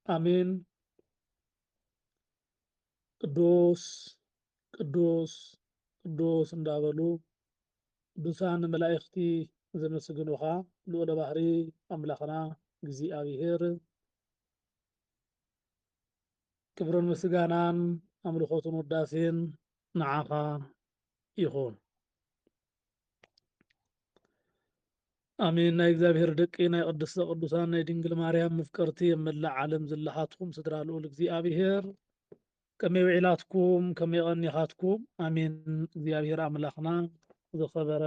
አሜን። ቅዱስ ቅዱስ ቅዱስ እንዳበሉ ቅዱሳን መላእክቲ ዘመስግኑኻ ልዑለ ባህሪ አምላኽና እግዚአብሔር ክብርን ምስጋናን አምልኾትን ውዳሴን ንዓኻ ይኹን። አሜን። ናይ እግዚአብሔር ደቂ ናይ ቅድስተ ቅዱሳን ናይ ድንግል ማርያም መፍቀርቲ የመላእ ዓለም ዘለኻትኩም ስድራ ልዑል እግዚአብሔር ከመይ ውዒላትኩም ከመይ ቀኒኻትኩም። አሜን። እግዚአብሔር አምላኽና ዝኸበረ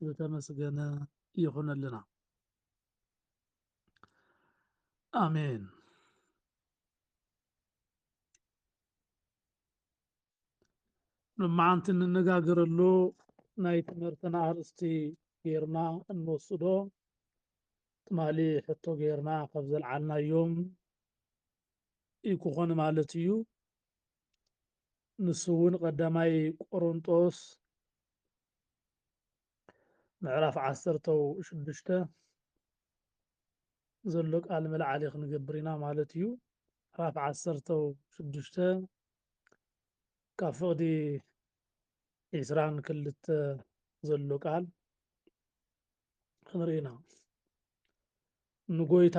ዝተመስገነ ይኹነልና። አሜን። ልመዓንቲ እንነጋገረሉ ናይ ትምህርትና አርእስቲ ጌርና እንወስዶ ትማሊ ሕቶ ጌርና ካብ ዘለዓልናዮም ይክኾን ማለት እዩ። ንሱ እውን ቀዳማይ ቆሮንጦስ ምዕራፍ 16 ዘሎ ቃል መልዓሊ ክንገብር ኢና ማለት እዩ። ምዕራፍ 16 ካብ ፍቕዲ 22 ዘሎ ቃል ክንርኢ ኢና። ንጎይታ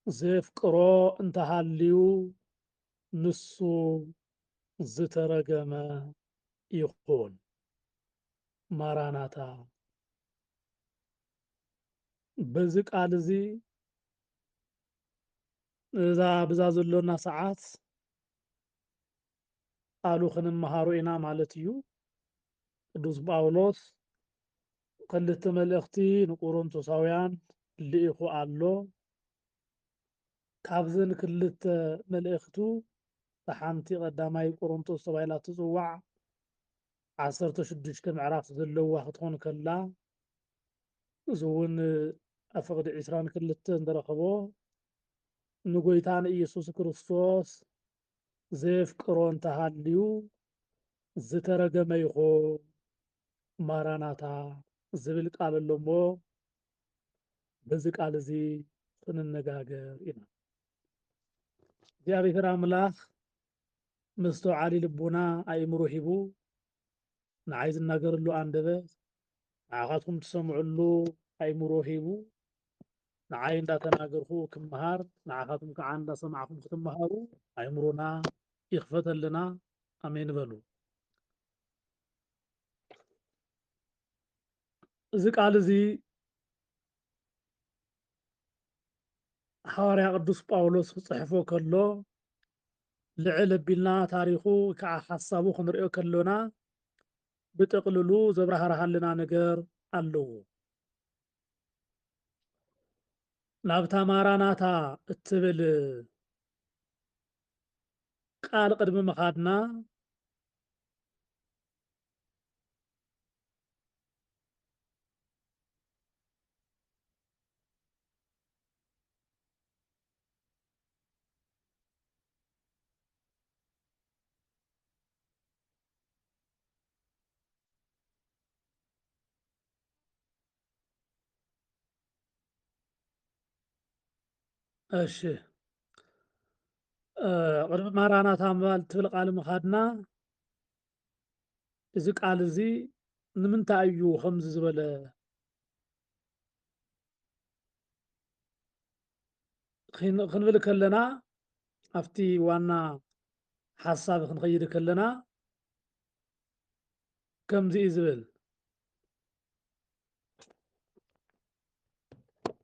ዘፍቅሮ እንተሃልዩ ንሱ ዝተረገመ ይኹን። ማራናታ። በዚ ቃል እዚ እዛ ብዛ ዘሎና ሰዓት ቃሉ ክንመሃሮ ኢና ማለት እዩ። ቅዱስ ጳውሎስ ክልተ መልእኽቲ ንቆሮንቶሳውያን ልኢኹ ኣሎ። ካብዘን ክልተ መልእኽቱ ሓንቲ ቀዳማይ ቆሮንቶስ ተባሂላ ትፅዋዕ 16 ምዕራፍ ዘለዋ ክትኾን ከላ እዚ እውን ኣብ ፍቕዲ 22 ንረኽቦ ንጎይታ ንኢየሱስ ክርስቶስ ዘፍቅሮ እንተሃልዩ ዝተረገመ ይኹን ማራናታ ዝብል ቃል ኣሎ እሞ በዚ ቃል እዚ ክንነጋገር ኢና። እግዚአብሔር አምላኽ መስተውዓሊ ልቡና አእምሮ ሂቡ ንዓይ ዝናገረሉ አንደበት ንዓኻትኩም ትሰምዑሉ አእምሮ ሂቡ ንዓይ እንዳተናገርኩ ክመሃር ንዓኻትኩም ከዓ እንዳሰማዕኩም ክትመሃሩ አእምሮና ይኽፈተልና። አሜን በሉ። እዚ ቃል እዚ ሐዋርያ ቅዱስ ጳውሎስ ክፅሕፎ ከሎ ልዕል ኣቢልና ታሪኹ ከዓ ሓሳቡ ክንሪኦ ከሎና ብጥቕልሉ ዘብራህርሃልና ነገር ኣለዎ። ናብታ ማራናታ እትብል ቃል ቅድሚ ምኻድና እሺ ቅድሚ ማራናታ ምባል ትብል ቃል ምኻድና እዚ ቃል እዚ ንምንታይ እዩ ከምዚ ዝበለ ክንብል ከለና ኣብቲ ዋና ሓሳብ ክንኸይድ ከለና ከምዚ እዩ ዝብል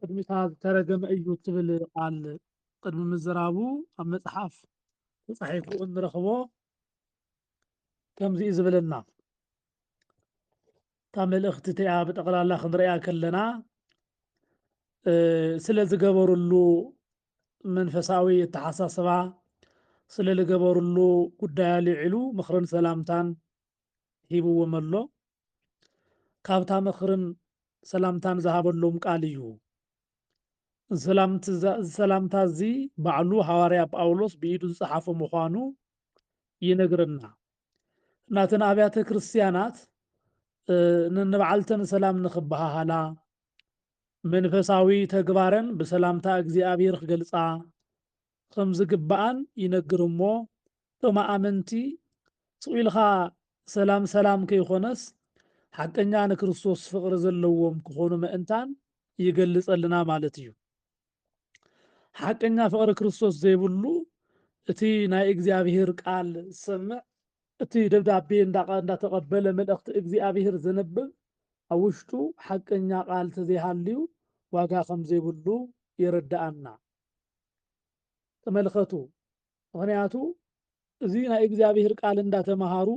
ቅድሚታ ዝተረገመ እዩ ትብል ቃል ቅድሚ ምዝራቡ ኣብ መፅሓፍ ተፃሒፉ እንረኽቦ ከምዚ እዩ ዝብለና። እታ መልእኽቲ እቲኣ ብጠቕላላ ክንሪኣ ከለና ስለ ዝገበሩሉ መንፈሳዊ ኣተሓሳስባ ስለ ዝገበሩሉ ጉዳይ ኣልዒሉ ምኽርን ሰላምታን ሂብዎም ኣሎ። ካብታ ምኽርን ሰላምታን ዝሃበሎም ቃል እዩ። ሰላምታ እዚ ባዕሉ ሐዋርያ ጳውሎስ ብኢዱ ዝፀሓፎ ምዃኑ ይነግረና። ናተን ኣብያተ ክርስቲያናት ነንባዓልተን ሰላም ንኽበሃሃላ መንፈሳዊ ተግባረን ብሰላምታ እግዚኣብሔር ክገልፃ خمز قبعان ينقرمو توما آمنتي سويلها سلام سلام كي خونس حقنيا نكريستوس فقر زلوم كخونو مأنتان يقلص لنا مالتيو حقنيا فقر كريستوس زيبلو اتي ناي እግዚአብሔር ቃል ሰምዕ እቲ ደብዳቤ እንዳተቀበለ መልእክቲ እግዚአብሔር ዘነብብ አውሽጡ ሐቀኛ ቃል ተዘይሃልዩ ዋጋ ከም ዘይብሉ ይረዳአና ተመልከቱ ምክንያቱ እዚ ናይ እግዚአብሔር ቃል እንዳተማሃሩ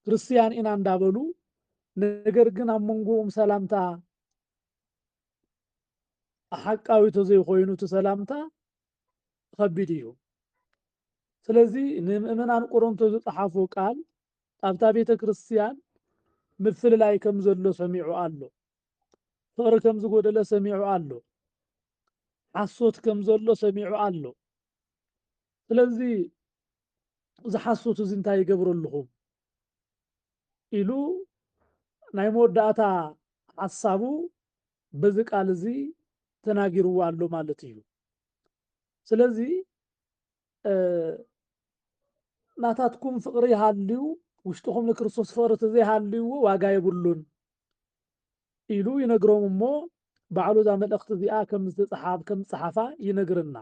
ክርስቲያን ኢና እንዳበሉ ነገር ግን ኣብ መንጎኦም ሰላምታ ሓቃዊ ተዘይኮይኑ ተሰላምታ ከቢድ እዩ ስለዚ ንምእመናን ቆሮንቶስ ዝፀሓፎ ቃል ኣብታ ቤተ ክርስቲያን ምፍልላይ ከም ዘሎ ሰሚዑ ኣሎ ፍቅሪ ከም ዝጎደለ ሰሚዑ ኣሎ ሓሶት ከም ዘሎ ሰሚዑ ኣሎ ስለዚ ዝሓሶት እዚ እንታይ ይገብረልኩም ኢሉ ናይ መወዳእታ ሓሳቡ በዚ ቃል እዚ ተናጊርዎ ኣሎ ማለት እዩ ስለዚ ናታትኩም ፍቅሪ ሃልዩ ውሽጥኩም ንክርስቶስ ፍቅሪ ተዘይሃልይዎ ዋጋ የብሉን ኢሉ ይነግሮም እሞ ባዕሉ ዛ መልእክቲ እዚኣ ከም ዝተፅሓፍ ከም ፀሓፋ ይነግርና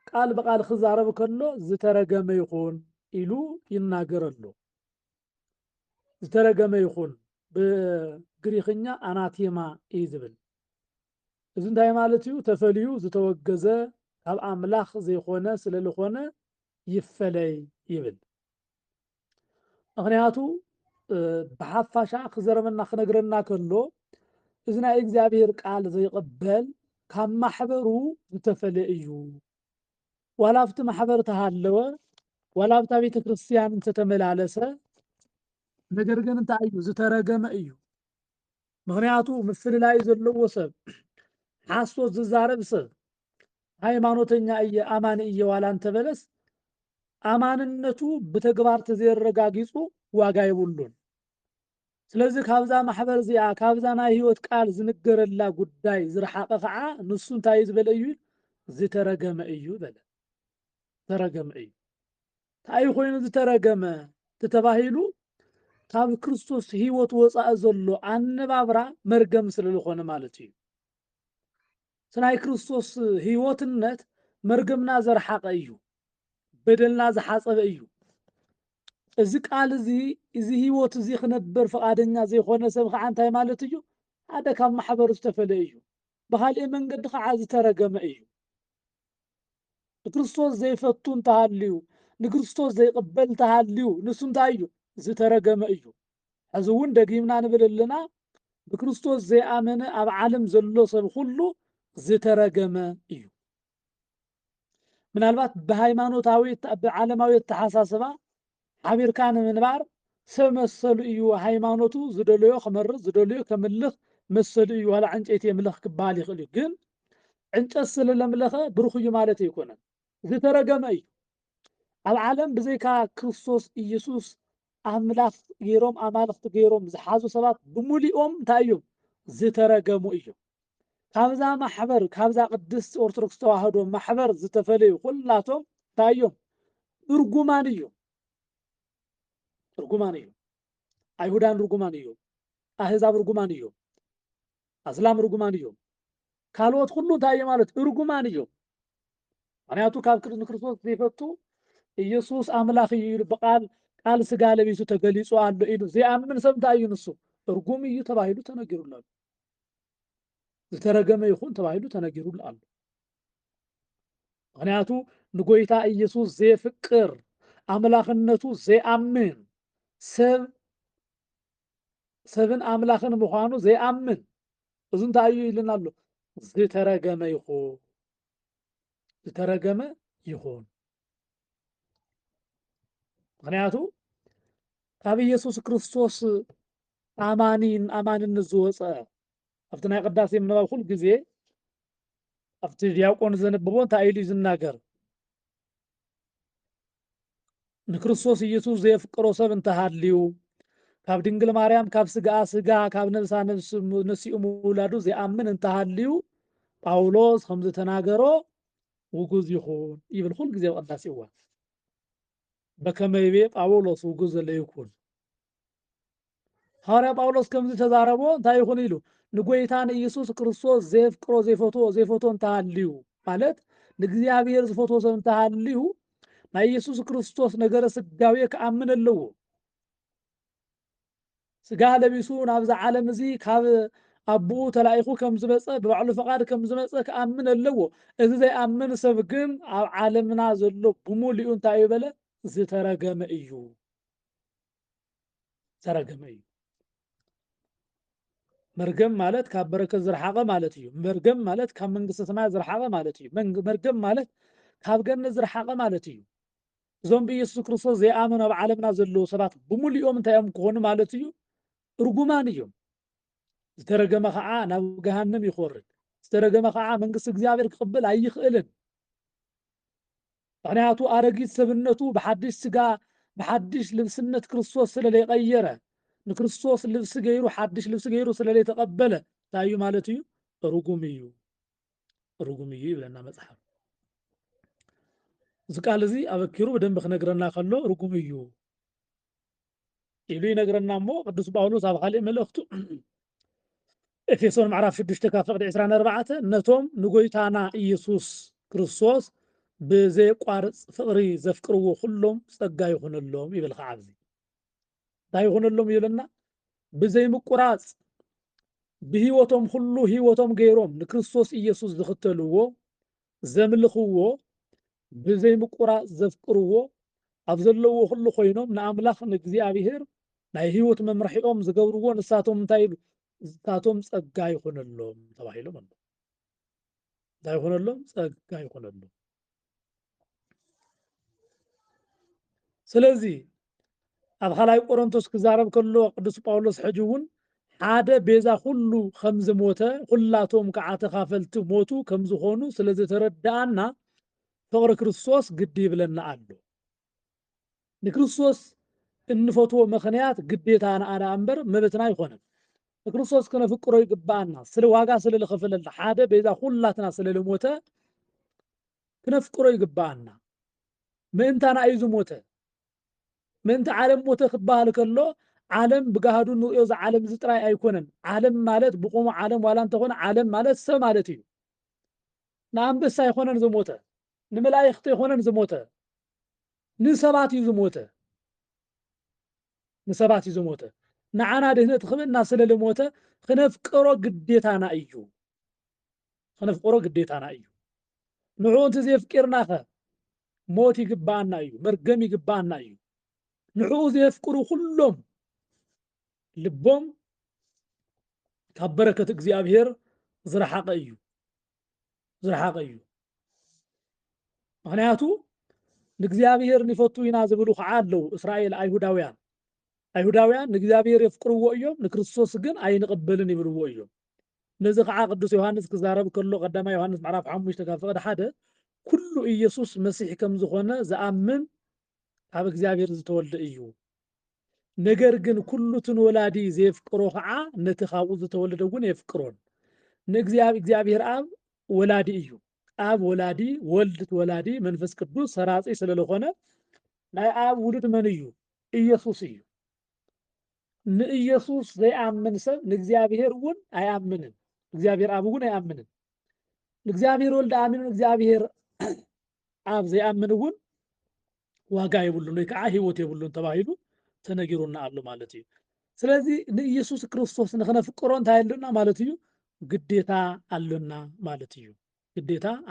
ቃል በቃል ክዛረብ ከሎ ዝተረገመ ይኹን ኢሉ ይናገረሉ ዝተረገመ ይኹን በግሪክኛ አናቴማ እዩ ዝብል እዚ እንታይ ማለት እዩ ተፈልዩ ዝተወገዘ ካብ ኣምላኽ ዘይኮነ ስለዝኾነ ይፈለይ ይብል ምክንያቱ ብሓፋሻ ክዘረበና ክነግረና ከሎ እዚ ናይ እግዚአብሔር ቃል ዘይቅበል ካብ ማሕበሩ ዝተፈለየ እዩ ዋላብቲ ማሕበር ተሃለወ ዋላብታ ቤተ ክርስቲያን እንተተመላለሰ ነገር ግን እንታይ እዩ ዝተረገመ እዩ ምክንያቱ ምፍልላይ ዘለዎ ሰብ ሓሶት ዝዛረብ ሰብ ሃይማኖተኛ እየ አማኒ እየ ዋላ እንተበለስ አማንነቱ በተግባር ተዘይረጋጊጹ ዋጋ ይብሉን ስለዚ ካብዛ ማሕበር እዚኣ ካብዛ ናይ ህይወት ቃል ዝንገረላ ጉዳይ ዝረሓቀ ከዓ ንሱ እንታይ ዝበለ እዩ ዝተረገመ እዩ በለ ተረገመ እዩ እንታይ ኮይኑ ዝተረገመ ተተባሂሉ ካብ ክርስቶስ ህይወት ወፃእ ዘሎ ኣነባብራ መርገም ስለዝኾነ ማለት እዩ ስናይ ክርስቶስ ህይወትነት መርገምና ዘርሓቀ እዩ በደልና ዝሓፀበ እዩ እዚ ቃል እዚ ህይወት እዚ ክነብር ፈቃደኛ ዘይኮነ ሰብ ከዓ እንታይ ማለት እዩ ሓደ ካብ ማሕበር ዝተፈለ እዩ ብካልእ መንገዲ ከዓ ዝተረገመ እዩ ክርስቶስ ዘይፈቱ እንተሃልዩ ንክርስቶስ ዘይቅበል እንተሃልዩ ንሱ እንታይ እዩ ዝተረገመ እዩ ሕዚ እውን ደጊምና ንብል ኣለና ብክርስቶስ ዘይኣመነ ኣብ ዓለም ዘሎ ሰብ ኩሉ ዝተረገመ እዩ ምናልባት ብሃይማኖታዊ ብዓለማዊ ተሓሳስባ ሓቢርካ ንምንባር ሰብ መሰሉ እዩ ሃይማኖቱ ዝደልዮ ክመርፅ ዝደልዮ ከምልኽ መሰሉ እዩ ዋላ ዕንጨይቲ የምልኽ ክበሃል ይኽእል እዩ ግን ዕንጨት ስለለምለኸ ብሩኽ እዩ ማለት ኣይኮነን ዝተረገመ እዩ ኣብ ዓለም ብዘይካ ክርስቶስ ኢየሱስ ኣምላኽ ገይሮም ኣማልኽቲ ገይሮም ዝሓዙ ሰባት ብሙሊኦም እንታይ እዮም ዝተረገሙ እዮም ካብዛ ማሕበር ካብዛ ቅድስት ኦርቶዶክስ ተዋህዶ ማሕበር ዝተፈለዩ ኩላቶም እንታይ እዮም ርጉማን እዮም ርጉማን እዮም ኣይሁዳን ርጉማን እዮም ኣህዛብ ርጉማን እዮም ኣስላም ርጉማን እዮም ካልኦት ኩሉ እንታይ እዮም ማለት ርጉማን እዮም ምክንያቱ ካብ ንክርስቶስ ዘይፈቱ ኢየሱስ ኣምላኽ እዩ ኢሉ ብቃል ቃል ስጋ ለቢሱ ተገሊጹ ኣሎ ኢሉ ዘይኣምን ሰብ እንታይ እዩ ንሱ ርጉም እዩ ተባሂሉ ተነጊሩሉ ኣሎ ዝተረገመ ይኹን ተባሂሉ ተነጊሩሉ ኣሎ ምክንያቱ ንጎይታ ኢየሱስ ዘይፍቅር ኣምላኽነቱ ዘይኣምን ሰብን ኣምላኽን ምዃኑ ዘይኣምን እዚ እንታይ እዩ ኢልና ኣሎ ዝተረገመ ይኹን ዝተረገመ ይኹን ምክንያቱ ካብ ኢየሱስ ክርስቶስ ኣማንነት ዝወፀ ኣብቲ ናይ ቅዳሴ ምንባብ ኩሉ ግዜ ኣብቲ ዲያቆን ዘነብቦ እንታይ ኢሉ ዝናገር ንክርስቶስ ኢየሱስ ዘየፍቅሮ ሰብ እንተሃልዩ ካብ ድንግል ማርያም ካብ ስጋ ስጋ ካብ ነብሳ ነብሲ ነሲኡ ምውላዱ ዘይኣምን እንተሃልዩ ጳውሎስ ከምዝ ተናገሮ ውጉዝ ይኹን ይብል ኩል ግዜ ቅዳሴ እዋን በከመ ይቤ ጳውሎስ ውጉዝ ለይኩን ሐዋርያ ጳውሎስ ከምዝ ተዛረቦ እንታይ ይኹን ኢሉ ንጎይታን ኢየሱስ ክርስቶስ ዘፍቅሮ ዘይፈቶ እንተሃልዩ ማለት ለእግዚአብሔር ዝፈቶ ሰብ እንተሃልዩ ናይ ኢየሱስ ክርስቶስ ነገረ ስጋዌ ከአምን ኣለዎ ስጋ ለቢሱ ናብዛ ዓለም እዚ ካብ አቡኡ ተላኢኹ ከም ዝመፀ ብባዕሉ ፈቃድ ከም ዝመፀ ከአምን ኣለዎ እዚ ዘይአምን ሰብ ግን ኣብ ዓለምና ዘሎ ብሙሉኡ እንታይ ይበለ ዝተረገመ እዩ ዝተረገመ እዩ መርገም ማለት ካብ በረከት ዝረሓቐ ማለት እዩ መርገም ማለት ካብ መንግስተ ሰማይ ዝረሓቐ ማለት እዩ መርገም ማለት ካብ ገነት ዝረሓቐ ማለት እዩ እዞም ብኢየሱስ ክርስቶስ ዘይኣመኑ ኣብ ዓለምና ዘለዉ ሰባት ብሙሉኦም እንታይ እዮም ክኾኑ ማለት እዩ ርጉማን እዮም ዝተረገመ ከዓ ናብ ገሃነም ይኾርድ ዝተረገመ ከዓ መንግስቲ እግዚአብሔር ክቅበል ኣይኽእልን ምክንያቱ ኣረጊት ሰብነቱ ብሓድሽ ስጋ ብሓድሽ ልብስነት ክርስቶስ ስለዘይቀየረ ንክርስቶስ ልብሲ ገይሩ ሓድሽ ልብሲ ገይሩ ስለዘይተቀበለ እንታይ እዩ ማለት እዩ ርጉም እዩ ይብለና መፅሓፍ እዚ ቃል እዚ ኣበኪሩ በደንብ ክነግረና ከሎ ርጉም እዩ ኢሉ ይነግረና እሞ ቅዱስ ጳውሎስ ኣብ ካልእ መልእክቱ ኤፌሶን ምዕራፍ 6 ካብ ፍቅዲ 24 ነቶም ንጎይታና ኢየሱስ ክርስቶስ ብዘይቋርፅ ፍቅሪ ዘፍቅርዎ ኩሎም ፀጋ ይኹነሎም ይብል ከዓ ኣብዚ እንታይ ይኹነሎም ይብለና ብዘይምቁራፅ ብሂወቶም ኩሉ ሂወቶም ገይሮም ንክርስቶስ ኢየሱስ ዝኽተልዎ ዘምልኽዎ ብዘይምቁራፅ ዘፍቅርዎ ኣብ ዘለዎ ኩሉ ኮይኖም ንኣምላኽ ንእግዚአብሔር ናይ ሂወት መምርሒኦም ዝገብርዎ ንሳቶም እንታይ ኢሉ ንሳቶም ፀጋ ይኹነሎም ተባሂሎም ኣሎ እንታይ ይኹነሎም ፀጋ ይኹነሎም ስለዚ ኣብ ካልኣይ ቆሮንቶስ ክዛረብ ከሎ ቅዱስ ጳውሎስ ሕጂ እውን ሓደ ቤዛ ኩሉ ከም ዝሞተ ኩላቶም ከዓ ተኻፈልቲ ሞቱ ከም ዝኾኑ ስለዝተረዳእና ፍቅሪ ክርስቶስ ግዲ ይብለና ኣሎ ንክርስቶስ እንፈትዎ ምክንያት ግዴታ ንኣና እምበር መብትና ኣይኮነን ንክርስቶስ ክነፍቅሮ ይግባአና ስለ ዋጋ ስለዝኸፈለልና ሓደ ቤዛ ኩላትና ስለዝሞተ ክነፍቅሮ ይግባአና ምእንታና እዩ ዝሞተ ምእንቲ ዓለም ሞተ ክትበሃል ከሎ ዓለም ብጋሃዱ ንሪኦ እዚ ዓለም እዚ ጥራይ ኣይኮነን ዓለም ማለት ብቆሙ ዓለም ዋላ እንተኾነ ዓለም ማለት ሰብ ማለት እዩ ንኣንበሳ ኣይኮነን ዝሞተ ንመላእኽቲ ኣይኮነን ዝሞተ ንሰባት እዩ ዝሞተ ንሰባት እዩ ዝሞተ ንዓና ድህነት ክብልና ስለ ዝሞተ ክነፍቅሮ ግዴታና እዩ ክነፍቅሮ ግዴታና እዩ ንዑ እንተ ዘፍቂርናኸ ሞት ይግባአና እዩ መርገም ይግባአና እዩ ንዑ ዘፍቅሩ ኩሎም ልቦም ካብ በረከት እግዚአብሔር ዝረሓቐ እዩ ምክንያቱ ንእግዚአብሔር ንፈቱ ኢና ዝብሉ ከዓ ኣለዉ እስራኤል ኣይሁዳውያን ንእግዚአብሔር የፍቅርዎ እዮም ንክርስቶስ ግን ኣይንቅበልን ይብልዎ እዮም ነዚ ከዓ ቅዱስ ዮሃንስ ክዛረብ ከሎ ቀዳማይ ዮሃንስ ምዕራፍ 5 ካብ ፍቅዲ 1 ኩሉ ኢየሱስ መሲሕ ከም ዝኾነ ዝኣምን ካብ እግዚአብሔር ዝተወልደ እዩ ነገር ግን ኩሉ ትንወላዲ ዘፍቅሮ ከዓ ነቲ ካብኡ ዝተወለደ እውን የፍቅሮን ንእግዚአብሔር ኣብ ወላዲ እዩ ኣብ ወላዲ ወልድ ወላዲ መንፈስ ቅዱስ ሰራፂ ስለዝኾነ ናይ ኣብ ውሉድ መን እዩ ኢየሱስ እዩ ንኢየሱስ ዘይኣምን ሰብ ንእግዚአብሔር እውን ኣይኣምንን እግዚአብሔር ኣብ እውን ኣይኣምንን ንእግዚአብሔር ወልድ ኣሚኑ እግዚአብሔር ኣብ ዘይኣምን እውን ዋጋ የብሉን ወይ ከዓ ሂወት የብሉን ተባሂሉ ተነጊሩና ኣሎ ማለት እዩ ስለዚ ንኢየሱስ ክርስቶስ ንኽነፍቅሮ እንታይ ኣለና ማለት እዩ ግዴታ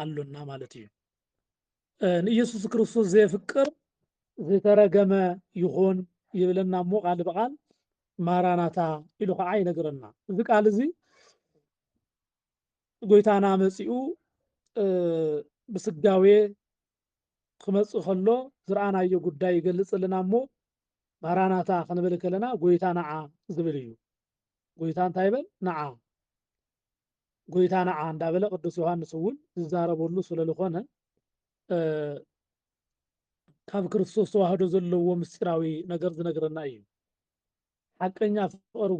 ኣሎና ማለት እዩ ንኢየሱስ ክርስቶስ ዘፍቅር ዝተረገመ ይኹን ይብለና እሞ ቃል በቃል ማራናታ ኢሉ ከዓ ይነግረና እዚ ቃል እዚ ጎይታና መፂኡ ብስጋዌ ክመፅእ ከሎ ዝረኣናዮ ጉዳይ ይገልፅልና እሞ ማራናታ ክንብል ከለና ጎይታ ነዓ ዝብል እዩ ጎይታ እንታይ ይበል ነዓ ጎይታ ነዓ እንዳበለ ቅዱስ ዮሃንስ እውን ዝዛረበሉ ስለዝኾነ ካብ ክርስቶስ ተዋህዶ ዘለዎ ምስጢራዊ ነገር ዝነግረና እዩ ሓቀኛ ፍቅሪ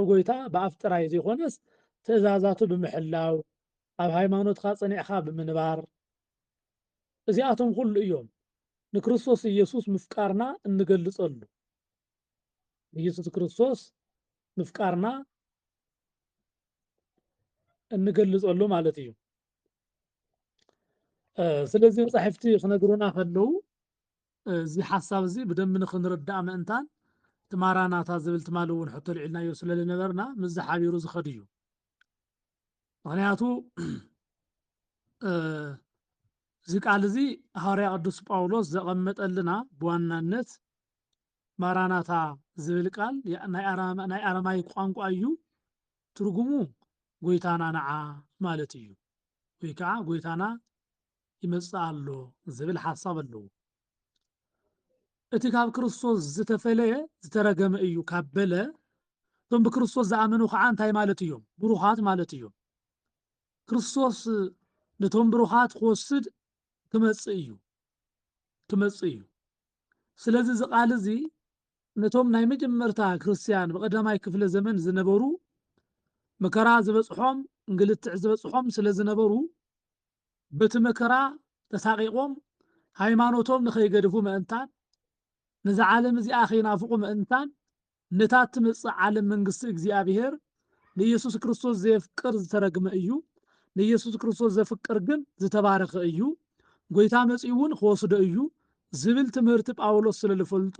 ጎይታ ብኣፍ ጥራይ ዘይኮነስ ትእዛዛቱ ብምሕላው ኣብ ሃይማኖትካ ፀኒዕካ ብምንባር እዚኣቶም ኩሉ እዮም ንክርስቶስ ኢየሱስ ምፍቃርና እንገልጸሉ ኢየሱስ ክርስቶስ ምፍቃርና እንገልጸሉ ማለት እዩ ስለዚ መጻሕፍቲ ክነግሩና ከለዉ እዚ ሓሳብ እዚ ብደንቢ ንክንርዳእ ምእንታን ትማራናታ ዝብል ትማሊ እውን ሕቶ ልዒልናዮ ስለ ዝነበርና ምስ ሓቢሩ ዝኸድ እዩ ምክንያቱ እዚ ቃል እዚ ሐዋርያ ቅዱስ ጳውሎስ ዘቐመጠልና ብዋናነት ማራናታ ዝብል ቃል ናይ ኣረማይ ቋንቋ እዩ ትርጉሙ ጎይታና ነዓ ማለት እዩ ወይ ከዓ ጎይታና ይመጽእ ኣሎ ዝብል ሓሳብ ኣለዎ እቲ ካብ ክርስቶስ ዝተፈለየ ዝተረገመ እዩ ካብ በለ እቶም ብክርስቶስ ዝኣመኑ ከዓ እንታይ ማለት እዮም ብሩኻት ማለት እዮም ክርስቶስ ነቶም ብሩኻት ክወስድ ክመጽእ እዩ ስለዚ እዚ ቃል እዚ ነቶም ናይ መጀመርታ ክርስቲያን ብቀዳማይ ክፍለ ዘመን ዝነበሩ መከራ ዝበጽሖም እንግልትዕ ዝበጽሖም ስለ ዝነበሩ በቲ መከራ ተሳቂቆም ሃይማኖቶም ንኸይገድፉ ምእንታን ነዚ ዓለም እዚኣ ከይናፍቁ ምእንታን ነታ ትመጽእ ዓለም መንግስቲ እግዚኣብሔር ንኢየሱስ ክርስቶስ ዘየፍቅር ዝተረግመ እዩ ንኢየሱስ ክርስቶስ ዘፍቅር ግን ዝተባረኸ እዩ ጎይታ መጺኡ እውን ክወስዶ እዩ ዝብል ትምህርቲ ጳውሎስ ስለ ዝፈልጡ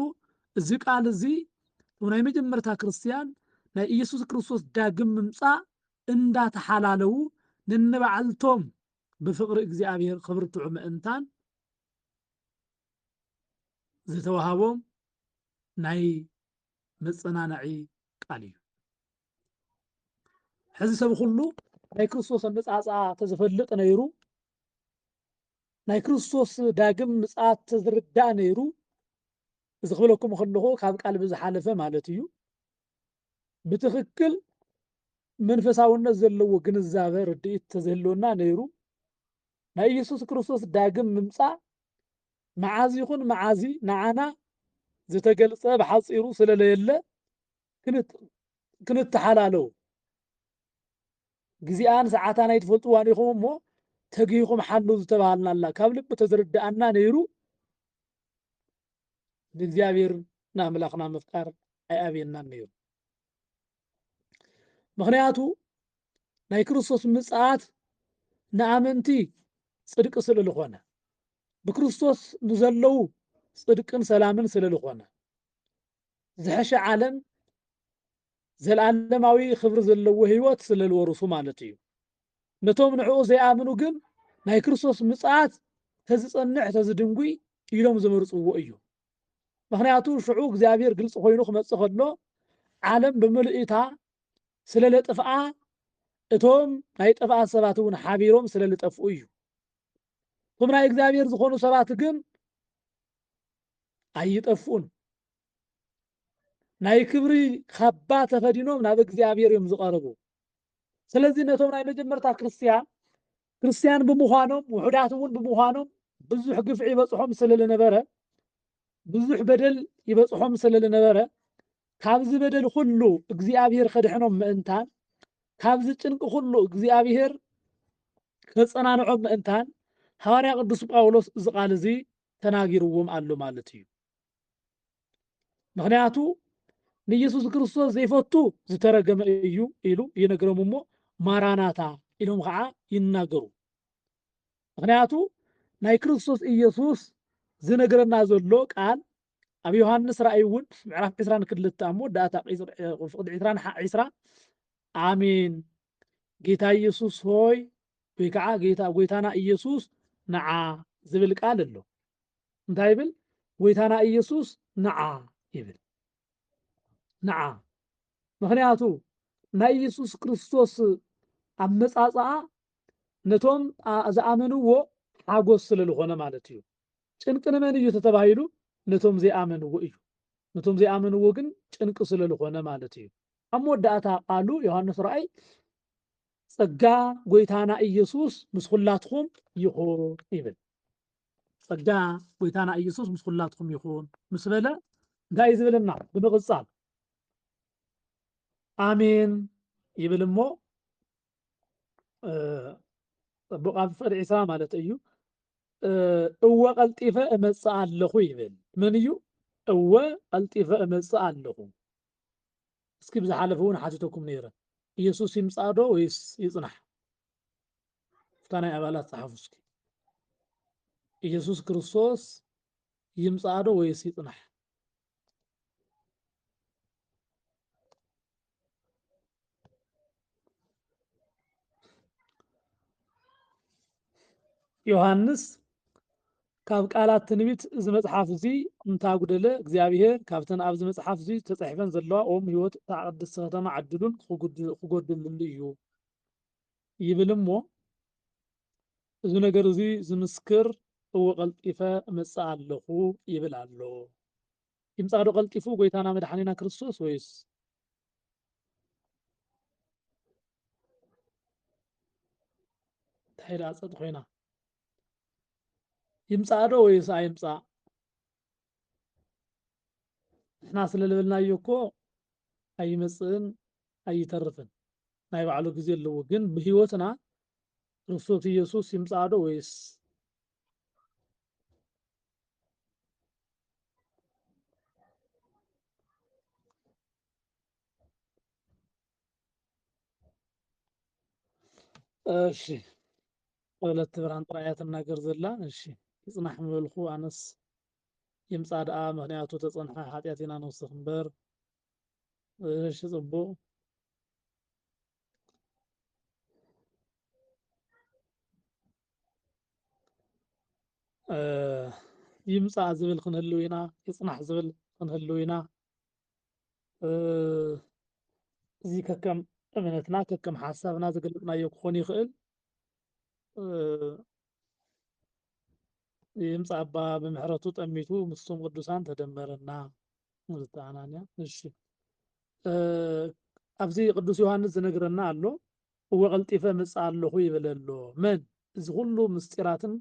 እዚ ቃል እዚ ናይ መጀመርታ ክርስቲያን ናይ ኢየሱስ ክርስቶስ ዳግም ምምጻእ እንዳተሓላለዉ ነንባዕልቶም ብፍቅሪ እግዚኣብሔር ክብርትዑ ምእንታን ዝተዋሃቦም ናይ መጸናነዒ ቃል እዩ ሕዚ ሰብ ኩሉ ናይ ክርስቶስ ኣመጻጽኣ ተዘፈልጥ ነይሩ ናይ ክርስቶስ ዳግም ምጽኣት ተዝርዳእ ነይሩ እዚ ክብለኩም ከለኹ ካብ ቃል ብዝሓለፈ ማለት እዩ ብትክክል መንፈሳውነት ዘለዎ ግንዛበ ርድኢት ተዘህልወና ነይሩ ናይ ኢየሱስ ክርስቶስ ዳግም ምምጻእ መዓዝ ይኹን መዓዚ ንዓና ዝተገልጸ ብሓፂሩ ስለለየለ ክንተሓላለዉ ግዜኣን ሰዓታን ኣይትፈልጥዋን ኢኹም እሞ ተጊይኹም ሓሉ ዝተባሃልና ኣላ ካብ ልቢ ተዝርዳእና ነይሩ ንእግዚኣብሔር ንኣምላኽና ምፍቃር ኣይኣብየናን ነይሩ ምክንያቱ ናይ ክርስቶስ ምጽኣት ንኣመንቲ ጽድቂ ስለ ዝኾነ ብክርስቶስ ንዘለዉ ጽድቅን ሰላምን ስለ ዝኾነ ዝሐሸ ዓለም ዘለዓለማዊ ክብሪ ዘለዎ ህይወት ስለ ዝወርሱ ማለት እዩ ነቶም ንዕኡ ዘይኣምኑ ግን ናይ ክርስቶስ ምጽኣት ተዝጸንዕ ተዝድንጉይ ኢሎም ዝመርጽዎ እዩ ምክንያቱ ሽዑ እግዚኣብሔር ግልጽ ኮይኑ ክመጽእ ከሎ ዓለም ብምልእታ ስለ ለጥፍኣ እቶም ናይ ጠፍኣ ሰባት እውን ሓቢሮም ስለ ዝጠፍኡ እዩ እቶም ናይ እግዚኣብሔር ዝኾኑ ሰባት ግን ኣይጠፍኡን ናይ ክብሪ ካባ ተኸዲኖም ናብ እግዚኣብሔር እዮም ዝቐርቡ ስለዚ ነቶም ናይ መጀመርታ ክርስቲያን ብምዃኖም ውሑዳት እውን ብምዃኖም ብዙሕ ግፍዒ ይበጽሖም ስለ ዝነበረ ብዙሕ በደል ይበጽሖም ስለ ዝነበረ ካብዚ በደል ኩሉ እግዚኣብሔር ከድሕኖም ምእንታን ካብዚ ጭንቂ ኩሉ እግዚኣብሔር ከጸናንዖም ምእንታን ሐዋርያ ቅዱስ ጳውሎስ እዚ ቃል እዚ ተናጊርዎም ኣሎ ማለት እዩ ምክንያቱ ንኢየሱስ ክርስቶስ ዘይፈቱ ዝተረገመ እዩ ኢሉ ይነግሮም እሞ ማራናታ ኢሎም ከዓ ይናገሩ ምክንያቱ ናይ ክርስቶስ ኢየሱስ ዝነገረና ዘሎ ቃል ኣብ ዮሐንስ ራእይ እውን ምዕራፍ 22 እሞ ዳታ ፍቅዲ 20 አሜን ጌታ ኢየሱስ ሆይ ወይ ከዓ ጎይታና ኢየሱስ ነዓ ዝብል ቃል ኣሎ እንታይ ይብል ጎይታና ኢየሱስ ነዓ ይብል ነዓ ምክንያቱ ናይ ኢየሱስ ክርስቶስ ኣመጻጽኣ ነቶም ዝኣመንዎ ሓጎስ ስለ ዝኾነ ማለት እዩ ጭንቂ ንመን እዩ ተባሂሉ ነቶም ዘይኣመንዎ እዩ ነቶም ዘይኣመንዎ ግን ጭንቂ ስለ ዝኾነ ማለት እዩ ኣብ መወዳእታ ቃሉ ዮሐንስ ራእይ ጸጋ ጎይታና ኢየሱስ ምስ ኩላትኩም ይኹን ይብል ጸጋ ጎይታና ኢየሱስ ምስ ኩላትኩም ይኹን ምስ በለ እንታይ ዝብልና ብምቕጻል አሜን ይብል እሞ بقى فرع عيسى مالت أيو هو قلتيف أمسع اللخو يبل من يو هو قلتيف أمسع اللخو اسكي بزحالفون حاجتكم نيرة ኢየሱስ ይምጻዶ ወይስ ይጽናሕ? ፍታ ናይ ኣባላት ፀሓፉ እስኪ ኢየሱስ ክርስቶስ ይምጻዶ ወይስ ይጽናሕ? ዮሐንስ ካብ ቃላት ትንቢት እዚ መጽሓፍ እዚ እንታጉደለ እግዚአብሔር ካብተን ኣብዚ መጽሓፍ እዚ ተጻሒፈን ዘለዋ ኦም ህይወት እታ ቅድስቲ ከተማ ዓድሉን ክጎድልሉ እዩ ይብል እሞ እዚ ነገር እዚ ዝምስክር እወ ቀልጢፈ እመጽእ ኣለኹ ይብል ኣሎ። ይምጻእ ዶ ቀልጢፉ ጎይታና መድሓኒና ክርስቶስ ወይስ እንታይ ዳፀጥ ኮይና ይምጻእ ዶ ወይስ ኣይምጻእ? ንሕና ስለልበልናዮ እኮ ኣይመጽእን ኣይተርፍን ናይ ባዕሉ ግዜ ኣለዎ። ግን ብሂወትና ክርስቶስ ኢየሱስ ይምጻእ ዶ ወይስ እሺ ወለት ብርሃን ጥራያት እናገር ዘላ እሺ ይጽናሕ ምበልኹ ኣነስ ይምጻእ ደኣ ምክንያቱ ተጸንሐ ኃጢአት ኢና ነውስኽ እምበር እሺ ጽቡቕ ይምጻእ ዝብል ክንህልው ኢና ይጽናሕ ዝብል ክንህልው ኢና እዚ ከከም እምነትና ከከም ሓሳብና ዝገልጽናዮ ክኾን ይኽእል ይምጻእ እባ ብምሕረቱ ጠሚቱ ምስቶም ቅዱሳን ተደመረና ዝተኣናንያ እሺ ኣብዚ ቅዱስ ዮሐንስ ዝነግረና ኣሎ እወ ቀልጢፈ እመጽእ ኣለኹ ይብል ኣሎ መን እዚ ኩሉ ምስጢራትን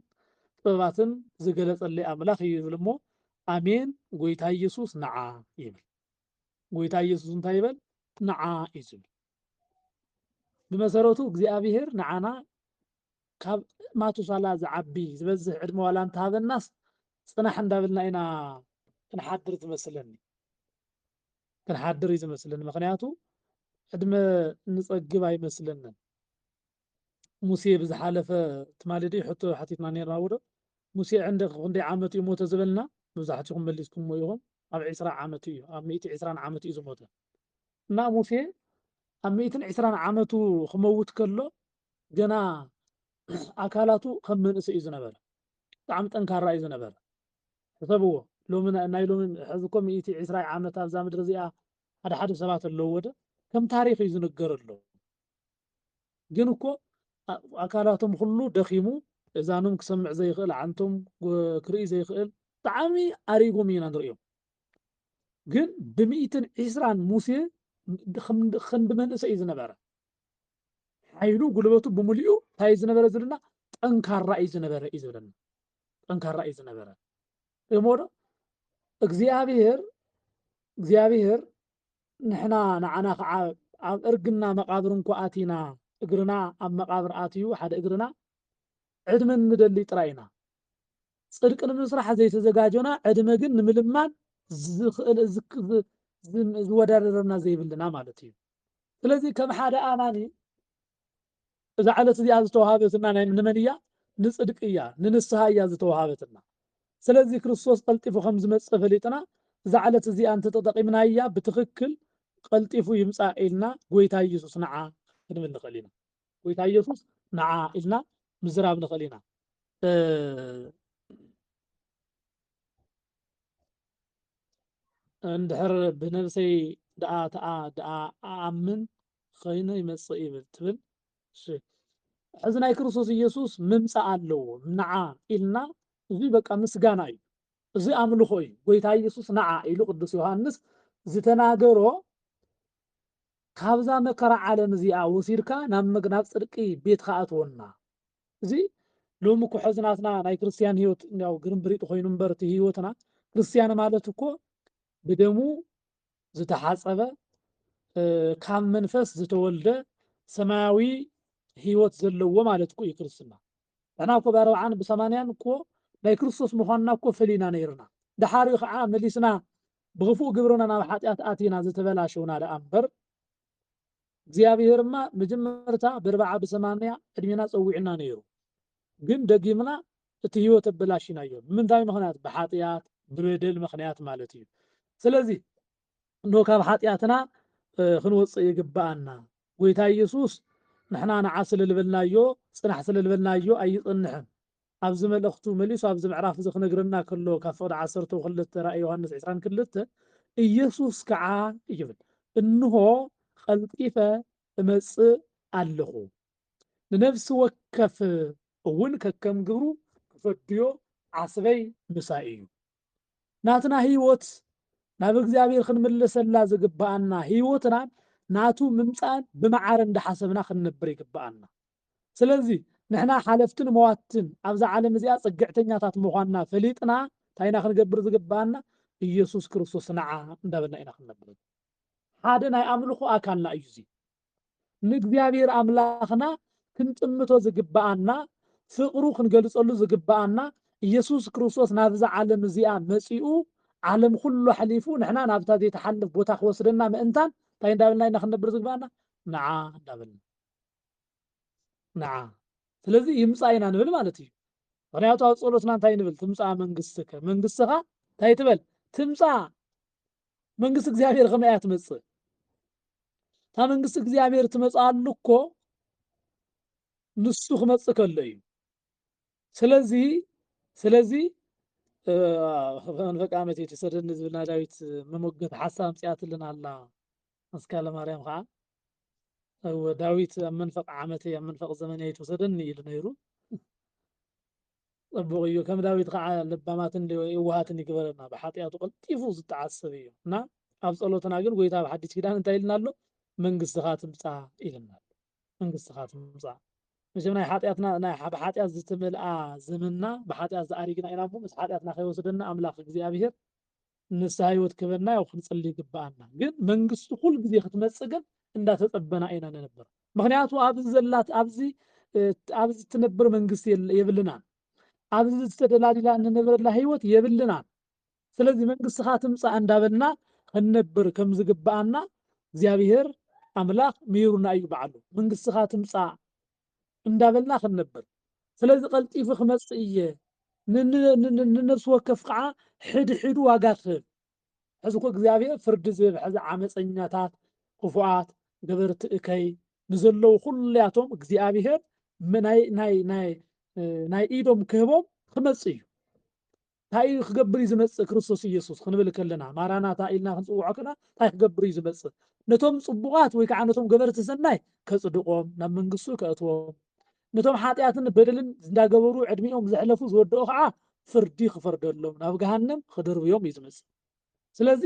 ጥበባትን ዝገለጸለይ ኣምላኽ እዩ ይብል እሞ ኣሜን ጎይታ ኢየሱስ ነዓ ይብል ጎይታ ኢየሱስ እንታይ ይበል ነዓ እዩ ዝብል ብመሰረቱ እግዚኣብሔር ንዓና ካብ ማቱሳላ ዝዓቢ ዝበዝሕ ዕድመ ዋላ እንተሃበናስ ጽናሕ እንዳበልና ኢና ክንሓድር ዝመስለኒ ክንሓድር እዩ ዝመስለኒ ምክንያቱ ዕድመ ንጸግብ ኣይመስለንን ሙሴ ብዝሓለፈ ትማሊ ዶ ሕቶ ሓቲትና ነርና ውዶ ሙሴ ክንደይ ዓመት እዩ ሞተ ዝበልና መብዛሕትኩም መሊስኩምዎ ኢኹም ኣብ 20 ዓመት እዩ ኣብ 120 ዓመት እዩ ዝሞተ እና ሙሴ ኣብ 120 ዓመቱ ክመውት ከሎ ገና ኣካላቱ ከም መንእሰይ እዩ ዝነበረ ብጣዕሚ ጠንካራ እዩ ዝነበረ ሕሰብዎ ሎሚ ናይ ሎሚ ሕዚ እኮ 120 ዓመት ኣብዛ ምድሪ እዚኣ ሓደ ሓደ ሰባት ኣለዎ ዶ ከም ታሪክ እዩ ዝንገረሎ ግን እኮ ኣካላቶም ኩሉ ደኺሙ እዛኖም ክሰምዕ ዘይኽእል ዓንቶም ክርኢ ዘይኽእል ብጣዕሚ ኣሪጎም ኢና ንሪኦም ግን ብ120 ሙሴ ክንዲ መንእሰይ እዩ ዝነበረ ሓይሉ ጉልበቱ ብሙሉኡ እንታይ ዝነበረ ዝብልና ጠንካራ እዩ ዝነበረ እዩ ዝብለና ጠንካራ እዩ ዝነበረ እሞ ዶ እግዚኣብሔር ንሕና ንዓና ከዓ ኣብ እርግና መቃብር እንኳ ኣቲና እግርና ኣብ መቃብር ኣትዩ ሓደ እግርና ዕድመ ንደሊ ጥራይ ኢና ጽድቂ ንምስራሕ ዘይተዘጋጀና ዕድመ ግን ንምልማድ ዝኽእል ዝወዳደረና ዘይብልና ማለት እዩ ስለዚ ከም ሓደ ኣማኒ እዛ ዓለት እዚኣ ዝተዋሃበትና ናይ ንመን እያ ንጽድቂ እያ ንንስሓ እያ ዝተዋሃበትና ስለዚ ክርስቶስ ቀልጢፉ ከም ዝመጽእ ፈሊጥና እዛ ዓለት እዚኣ እንተተጠቂምና እያ ብትክክል ቀልጢፉ ይምጻእ ኢልና ጎይታ ኢየሱስ ነዓ ክንብል ንኽእል ኢና ጎይታ ኢየሱስ ነዓ ኢልና ምዝራብ ንኽእል ኢና እንድሕር ብነብሰይ ደኣ ኣኣምን ኸይነ ይመጽእ ይብል ትብል ሕዚ ናይ ክርስቶስ ኢየሱስ ምምጻእ ኣለዎ ነዓ ኢልና እዚ በቃ ምስጋና እዩ እዚ ኣምልኾ እዩ ጎይታ ኢየሱስ ነዓ ኢሉ ቅዱስ ዮሐንስ ዝተናገሮ ካብዛ መከራ ዓለም እዚኣ ወሲድካ ናብ ጽድቂ ቤት ከኣትወና እዚ ሎሚ እኮ ሕዝናትና ናይ ክርስቲያን ህይወት ያው ግርምብሪጥ ኮይኑ እምበር እቲ ህይወትና ክርስቲያን ማለት እኮ ብደሙ ዝተሓጸበ ካብ መንፈስ ዝተወልደ ሰማያዊ هيوت زلوا مالتكو يكرسنا أنا أكو ب40 ب80 كو ናይ ክርስቶስ ምዃንና እኮ ፈሊና ነይርና ድሓሪኡ ከዓ መሊስና ብግፉእ ግብርና ናብ ሓጢኣት ኣቲና ዝተበላሸውና ደኣ እምበር እግዚኣብሔርማ መጀመርታ ብ40 ብ80 ዕድሜና ፀዊዕና ነይሩ ግን ደጊምና እቲ ህይወት ኣበላሽናዮ ምንታይ ምክንያት ብሓጢኣት ብበደል ምክንያት ማለት እዩ ስለዚ ኖ ካብ ሓጢኣትና ክንወፅእ ይግባአና ጎይታ ኢየሱስ ንሕና ንዓ ስለልበልናዮ ፅናሕ ስለልበልናዮ ኣይፅንሕን ኣብዚ መልእኽቱ መሊሱ ኣብዚ ምዕራፍ እዚ ክነግረና ከሎ ካብ ፍቅዲ 12 ራእይ ዮሃንስ 22 ኢየሱስ ከዓ ይብል እንሆ ቀልጢፈ እመፅእ ኣለኹ ንነፍሲ ወከፍ እውን ከከም ግብሩ ክፈድዮ ዓስበይ ምሳይ እዩ ናትና ህይወት ናብ እግዚአብሔር ክንምለሰላ ዝግባአና ህይወትና ናቱ ምምፃን ብመዓር እንዳሓሰብና ክንነብር ይግባአና ስለዚ ንሕና ሓለፍትን መዋትን ኣብዛ ዓለም እዚኣ ፀግዕተኛታት ምዃንና ፈሊጥና ታይና ክንገብር ዝግባአና ኢየሱስ ክርስቶስ ንዓ እንዳበልና ኢና ክንነብር ሓደ ናይ ኣምልኾ ኣካልና እዩ እዚ ንእግዚአብሔር ኣምላኽና ክንጥምቶ ዝግባአና ፍቅሩ ክንገልፀሉ ዝግባአና ኢየሱስ ክርስቶስ ናብዛ ዓለም እዚኣ መፂኡ ዓለም ኩሉ ሓሊፉ ንሕና ናብታ ዘይተሓልፍ ቦታ ክወስደና ምእንታን እንታይ እንዳበልና ኢና ክንነብር ዝግባአና ንዓ እንዳበልና ንዓ ስለዚ ይምፃእ ኢና ንብል ማለት እዩ ምክንያቱ ኣብ ፀሎትና እንታይ ንብል ትምፃእ መንግስትከ መንግስትኻ እንታይ ትበል ትምፃእ መንግስቲ እግዚአብሔር ከመይ እያ ትመፅእ እታ መንግስቲ እግዚአብሔር ትመፅኣሉ እኮ ንሱ ክመፅእ ከሎ እዩ ስለዚ መንፈቅ ዓመት የተሰደን ዝብልና ዳዊት መሞገት ሓሳብ ምፅያትልን ኣላ መስካለ ማርያም ከዓ ዳዊት ኣብ መንፈቅ ዓመት ኣብ መንፈቅ ዘመን የተሰደን ኢሉ ነይሩ ፅቡቅ እዩ ከም ዳዊት ከዓ ልባማትን የዋሃትን ይግበረና ብሓጢኣቱ ቀልጢፉ ዝተዓሰብ እዩ እና ኣብ ፀሎትና ግን ጎይታ ብሓዲስ ኪዳን እንታይ ኢልና ኣሎ መንግስትኻ ትምፃእ ኢልና ኣሎ መንግስትኻ ትምፃእ مشان هاي حاتياتنا نا بحاتيات زتمل زمننا بحاتيات زاريقنا إنا مو بس حاتياتنا خير وسدنا أملاك እግዚአብሔር ንስሐ ህይወት ክበና ያው ክንጸልይ ይግባአና ግን መንግስቱ ሁሉ ጊዜ ክትመጽገን እንዳተጠበና አይና ነበር ምክንያቱ ኣብዚ ዘላት ኣብዚ ትነብር መንግስት የብልና ኣብዚ ዝተደላሊላ እንነብረላ ህይወት የብልና ስለዚህ መንግስትኻ ትምጻእ እንዳበልና ክንነብር ከም ዝግባአና እግዚአብሔር አምላክ ምይሩና እዩ በዓሉ መንግስትኻ ትምጻእ እንዳበልና ክንነብር ስለዚህ ቀልጢፉ ክመጽእ እየ ንነፍስ ወከፍ ከዓ ሕድ ዋጋ ክህብ ሕዚ እኮ እግዚአብሔር ፍርዲ ዝህብ ሕዚ ዓመፀኛታት ክፉኣት ገበርቲ እከይ ንዘለዉ ኩልያቶም እግዚአብሔር ናይ ኢዶም ክህቦም ክመጽእ እዩ እንታይ ክገብር እዩ ዝመጽእ ክርስቶስ ኢየሱስ ክንብል ከለና ማራናታ ኢልና ክንፅውዖ ከለና እንታይ ክገብር እዩ ዝመጽእ ነቶም ፅቡቃት ወይ ከዓ ነቶም ገበርቲ ሰናይ ከጽድቆም ናብ መንግስቱ ከእትዎም ነቶም ሓጢኣትን በደልን እንዳገበሩ ዕድሚኦም ዘሕለፉ ዝወድኡ ከዓ ፍርዲ ክፈርደሎም ናብ ገሃነም ክድርብዮም እዩ ዝመጽእ ስለዚ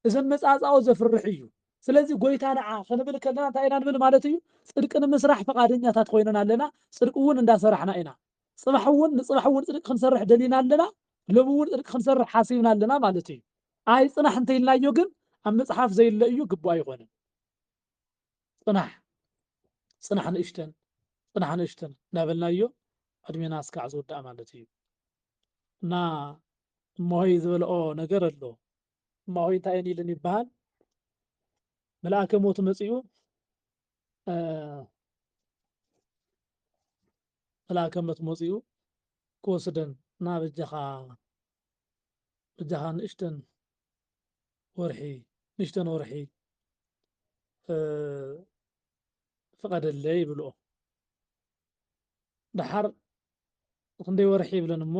እዚ መጻጻኦ ዘፍርሕ እዩ ስለዚ ጎይታ ንዓ ክንብል ከለና እንታይ ኢና ንብል ማለት እዩ ጽድቅ ንምስራሕ ፈቃደኛታት ኮይነና ኣለና ጽድቅ እውን እንዳሰራሕና ኢና ጽባሕ እውን ጽድቅ ክንሰርሕ ደሊና ኣለና ሎሚ እውን ጽድቅ ክንሰርሕ ሓሲብና ኣለና ማለት እዩ ኣይ ጽናሕ እንተይልናዮ ግን ኣብ መጽሓፍ ዘይለ እዩ ግቡእ ኣይኮነን ጽናሕ ንእሽተን እንዳበልናዮ ዕድሜና እስካዕ ዝወዳእ ማለት እዩ እና እሞሆይ ዝበልኦ ነገር ኣሎ እሞሆይ እንታይ ኢልን ይበሃል መልአከ ሞት መጺኡ መልአከ ሞት መጺኡ ክወስደን እና በጃኻ ንእሽተን ወርሒ ፍቀደለይ ይብልኦ ድሓር ክንደይ ወርሒ ይብለን እሞ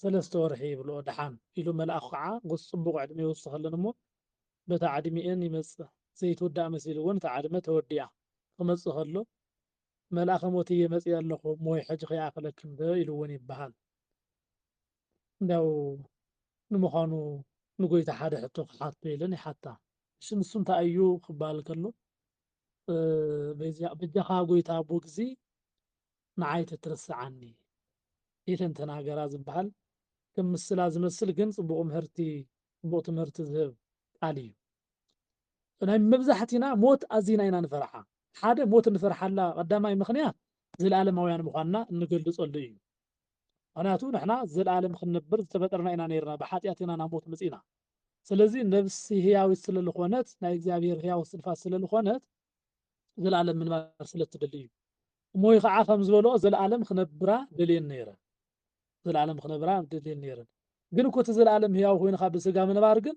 3 ወርሒ ይብልኦ ድሓን ኢሉ መልአኹ ከዓ ጎስ ጽቡቕ ዕድመ ይወስድ ከለን እሞ በታ ዕድሚአን ይመጽእ ዘይትወዳእ መሲሉ እውን እታ ዕድመ ተወዲኣ ክመጽእ ከሎ መልአኸ ሞት እየ መጺእ ኣለኹ እሞይ ሕጂ ከይኣክለክም ዶ ኢሉ እውን ይበሃል እንዳው ንምዃኑ ንጎይታ ሓደ ሕቶ ክሓቶ ኢለን ይሓታ እሺ ንሱ እንታይ እዩ ክበሃል ከሎ በጃኻ ጎይታ ኣቦ ጊዜ ንዓይ ተትረስዓኒ ኢለን ተናገራ ዝበሃል ከም ምስላ ዝመስል ግን ጽቡቕ ትምህርቲ ዝህብ ቃል እዩ ናይ መብዛሕቲና ሞት ኣዝና ኢና ንፈርሓ ሓደ ሞት ንፈርሓላ ቀዳማይ ምክንያት ዘለዓለማውያን ምዃንና እንገልፀሉ እዩ ምክንያቱ ንሕና ዘለዓለም ክንነብር ዝተፈጠርና ኢና ነርና ብሓጢኣት ኢና ናብ ሞት መፂና ስለዚ ነብሲ ህያዊት ስለ ዝኾነት ናይ እግዚኣብሔር ህያው እስትንፋስ ስለ ዝኾነት ዘለዓለም ምንባር ስለ እትደሊ እዩ እሞይ ከዓ ከም ዝበልኦ ዘለዓለም ክነብራ ደልየን ነይረ ዘለዓለም ክነብራ ደልየን ነይረን ግን እኮ እቲ ዘለዓለም ህያው ኮይንካ ብስጋ ምንባር ግን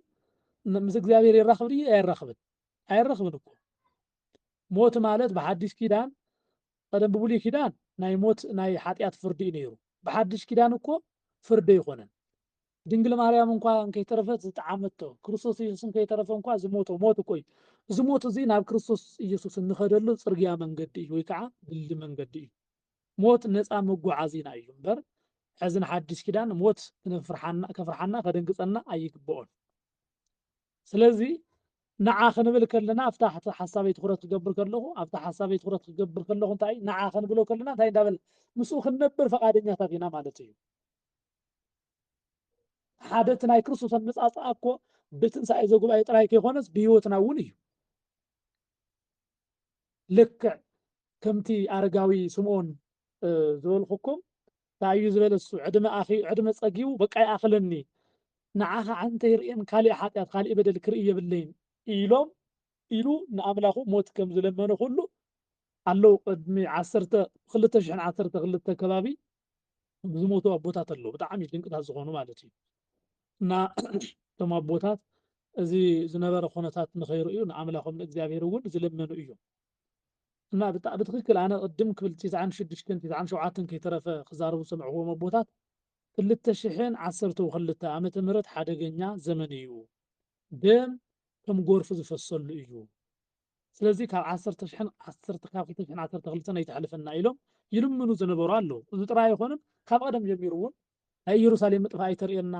ምስ እግዚኣብሔር ይራኸብ ድዩ ኣይራኸብን ኣይራኸብን እኮ ሞት ማለት ብሓድሽ ኪዳን ቀደም ብብሉይ ኪዳን ናይ ሞት ናይ ሓጢኣት ፍርዲ እዩ ነይሩ ብሓድሽ ኪዳን እኮ ፍርዲ ይኮነን ድንግል ማርያም እንኳ ከይተረፈት ዝጠዓመቶ ክርስቶስ ኢየሱስ ከይተረፈ እንኳ ዝሞቶ ሞት እኮ እዩ እዚ ሞት እዚ ናብ ክርስቶስ ኢየሱስ እንኸደሉ ፅርግያ መንገዲ እዩ ወይ ከዓ ድልድል መንገዲ እዩ ሞት ነፃ መጓዓዚና እዩ እምበር ሕዚ ንሓድሽ ኪዳን ሞት ከፍርሓና ከደንግፀና ኣይግብኦን ስለዚ ንዓ ክንብል ከለና ኣብታ ሓሳበይ ትኩረት ክገብር ከለኹ ኣብታ ሓሳበይ ትኩረት ክገብር ከለኹ እንታይ ንዓ ክንብሎ ከለና እንታይ እንዳበል ምስኡ ክንነብር ፈቃደኛታት ኢና ማለት እዩ ሓደ እቲ ናይ ክርስቶስ ኣመፃፅኣ እኮ ብትንሳኤ ዘጉባኤ ጥራይ ከይኮነስ ብሂወትና እውን እዩ ልክዕ ከምቲ ኣረጋዊ ስምዖን ዝበልኩኩም እንታይ እዩ ዝበለ እሱ ዕድመ ፀጊቡ በቃ ይኣኽለኒ ንዓኻ አንተ ይርኤን ካሊእ ሓጢኣት ካሊእ በደል ክርኢ የብለይን ኢሉ ንኣምላኹ ሞት ከም ዝለመነ ኩሉ ኣለው ቅድሚ 2012 ከባቢ ዝሞቱ ኣቦታት ኣለው ብጣዕሚ ድንቅታት ዝኾኑ ማለት እዩ እና እቶም ኣቦታት እዚ ዝነበረ ኩነታት ንኸይርእዩ ንኣምላኾም ንእግዚኣብሔር እውን ዝለመኑ እዮም እና ብትክክል ኣነ ቅድም ክብል 96 97 ከይተረፈ ክዛረቡ ሰምዕዎም ኣቦታት 2012 ዓመተ ምህረት ሓደገኛ ዘመን እዩ ደም ከም ጎርፊ ዝፈሰሉ እዩ ስለዚ ካብ 2012 ኣይተሕልፈና ኢሎም ይልምኑ ዝነበሩ ኣለው እዚ ጥራይ ኣይኮነን ካብ ቀደም ጀሚሩ እውን ናይ ኢየሩሳሌም ምጥፋእ ኣይተርእየና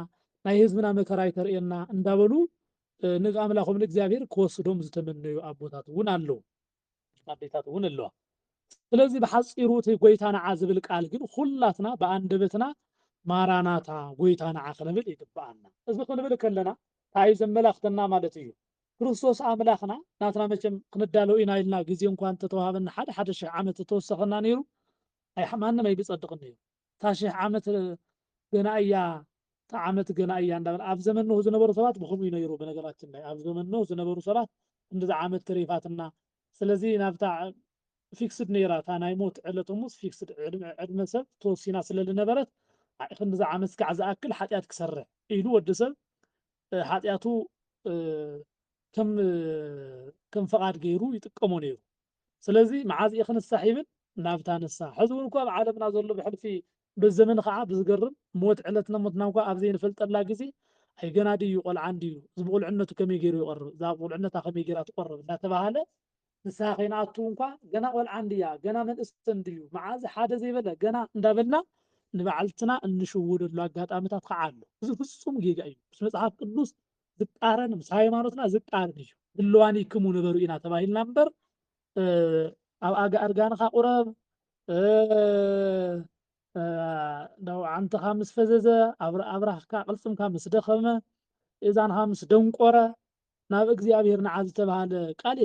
ናይ ህዝብና መከራ ኣይተርእየና እንዳበሉ ንኣምላኾም ንእግዚኣብሔር ክወስዶም ዝተመነዩ ኣቦታት እውን ኣለው ኣዴታት እውን ኣለዋ ስለዚ ብሓፂሩ እቲ ጎይታ ነዓ ዝብል ቃል ግን ኩላትና ብኣንደበትና ማራናታ ጎይታ ነዓ ክንብል ይግባአና እዚ ክንብል ከለና እንታይ ዘመላኽተና ማለት እዩ ክርስቶስ ኣምላኽና ናትና መቸም ክንዳለው ኢና ኢልና ግዜ እንኳን ተተዋሃበና ሓደ ሽሕ ዓመት ተወሰኸና ነይሩ ማንም ኣይብፀድቕን እዩ እታ ሽሕ ዓመት ገና እያ እታ ዓመት ገና እያ እንዳበል ኣብ ዘመን ኖህ ዝነበሩ ሰባት ብከምኡ እዩ ነይሩ በነገራችን ላይ ኣብ ዘመን ኖህ ዝነበሩ ሰባት እንደዛ ዓመት ተሪፋትና ስለዚ ናብታ ፊክስድ ነይራ እታ ናይ ሞት ዕለት ሙስ ፊክስድ ዕድመ ሰብ ተወሲና ስለ ዝነበረት ክንዛ ዓመት ክሳዕ ዝኣክል ሓጢኣት ክሰርሕ ኢሉ ወዲ ሰብ ሓጢኣቱ ከም ፈቃድ ገይሩ ይጥቀሞ ነይሩ ስለዚ መዓዝ እየ ክንሳሕ ይብል ናብታ ንሳሕ ሕዚ እውን እኳ ኣብ ዓለምና ዘሎ ብሕልፊ ብዘመን ከዓ ብዝገርም ሞት ዕለትና ሞትና እኳ ኣብ ዘይንፈልጠላ ግዜ ኣይ ገና ድዩ ቆልዓ ድዩ እዚ ብቁልዕነቱ ከመይ ገይሩ ይቆርብ እዛ ብቁልዕነታ ከመይ ገይራ ትቆርብ እናተባሃለ ንስሓ ከይንኣቱ እንኳ ገና ቆልዓ እንድያ ገና መንእሰን ድዩ መዓዝ ሓደ ዘይበለ ገና እንዳበልና ንባዓልትና እንሽውደሉ ኣጋጣሚታት ከዓ ኣሎ እዚ ፍፁም ጌጋ እዩ ምስ መፅሓፍ ቅዱስ ዝቃረን ምስ ሃይማኖትና ዝቃረን እዩ ድልዋኒክሙ ነበሩ ኢና ተባሂልና እምበር ኣብ ኣርጋንካ ቁረብ ዓንትኻ ምስ ፈዘዘ ኣብራኽካ ቅልፅምካ ምስ ደኸመ እዛንኻ ምስ ደንቆረ ናብ እግዚኣብሔር ነዓ ዝተባሃለ ቃል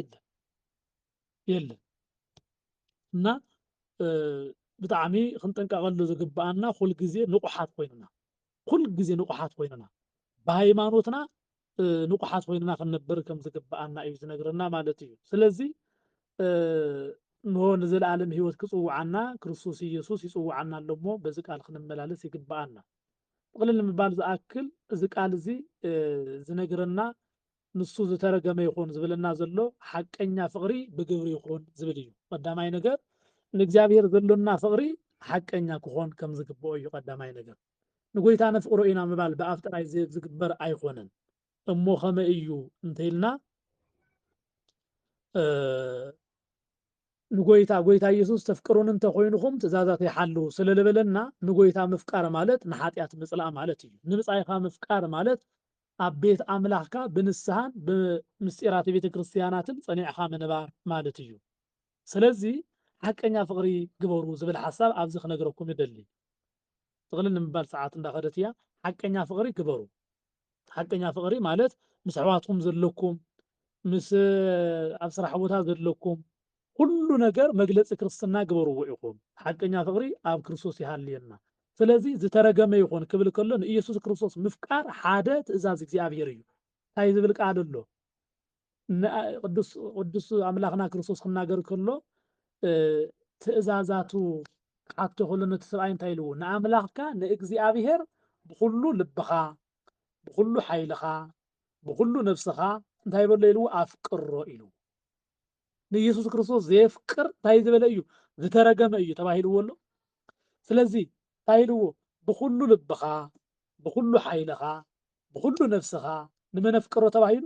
የለን እና ብጣዕሚ ክንጠንቀቐሉ ዝግባአና ኩል ግዜ ንቑሓት ኮይንና ብሃይማኖትና ንቑሓት ኮይንና ክንነብር ከም ዝግባአና እዩ ዝነግረና ማለት እዩ ስለዚ ንሆ ንዘለዓለም ሂወት ክፅውዓና ክርስቶስ ኢየሱስ ይፅውዓና ኣሎ እሞ በዚ ቃል ክንመላለስ ይግባአና ጥቕልል ንምባል ዝኣክል እዚ ቃል እዚ ዝነግረና ንሱ ዝተረገመ ይኹን ዝብለና ዘሎ ሓቀኛ ፍቅሪ ብግብሪ ይኹን ዝብል እዩ ቀዳማይ ነገር ንእግዚኣብሔር ዘሎና ፍቅሪ ሓቀኛ ክኾን ከም ዝግብኦ እዩ ቀዳማይ ነገር ንጎይታ ነፍቅሮ ኢና ምባል ብኣፍ ጥራይ ዝግበር ኣይኮነን እሞ ከመይ እዩ እንተኢልና ንጎይታ ኢየሱስ ተፍቅሩን እንተኮይንኩም ትእዛዛት ይሓልው ስለልበለና ንጎይታ ምፍቃር ማለት ንሓጢኣት ምፅላእ ማለት እዩ ንምፃይኻ ምፍቃር ማለት ኣብ ቤት ኣምላኽካ ብንስሓን ብምስጢራት ቤተ ክርስቲያናትን ፀኒዕኻ ምንባር ማለት እዩ ስለዚ ሓቀኛ ፍቅሪ ግበሩ ዝብል ሓሳብ ኣብዚ ክነግረኩም ይደሊ ጥቕልል ንምባል ሰዓት እንዳኸደት እያ ሓቀኛ ፍቅሪ ግበሩ ሓቀኛ ፍቅሪ ማለት ምስ ኣሕዋትኩም ዘለኩም ምስ ኣብ ስራሕ ቦታ ዘለኩም ኩሉ ነገር መግለፂ ክርስትና ግበርዎ ኢኹም ሓቀኛ ፍቅሪ ኣብ ክርስቶስ ይሃልየና ስለዚ ዝተረገመ ይኹን ክብል ከሎ ንኢየሱስ ክርስቶስ ምፍቃር ሓደ ትእዛዝ እግዚአብሔር እዩ እንታይ ዝብል ቃል ኣሎ ቅዱስ ኣምላኽና ክርስቶስ ክናገር ከሎ ትእዛዛቱ ክሓቶ ከሎ ነቲ ሰብኣይ እንታይ ኢልዎ ንኣምላኽካ ንእግዚአብሔር ብኩሉ ልብኻ ብኩሉ ሓይልኻ ብኩሉ ነፍስኻ እንታይ በሎ ኢልዎ ኣፍቅሮ ኢሉ ንኢየሱስ ክርስቶስ ዘየፍቅር እንታይ ዝበለ እዩ ዝተረገመ እዩ ተባሂልዎ ኣሎ ስለዚ እንታይ ኢልዎ ብኩሉ ልብኻ ብኩሉ ሓይልኻ ብኩሉ ነፍስኻ ንመን ኣፍቅሮ ተባሂሉ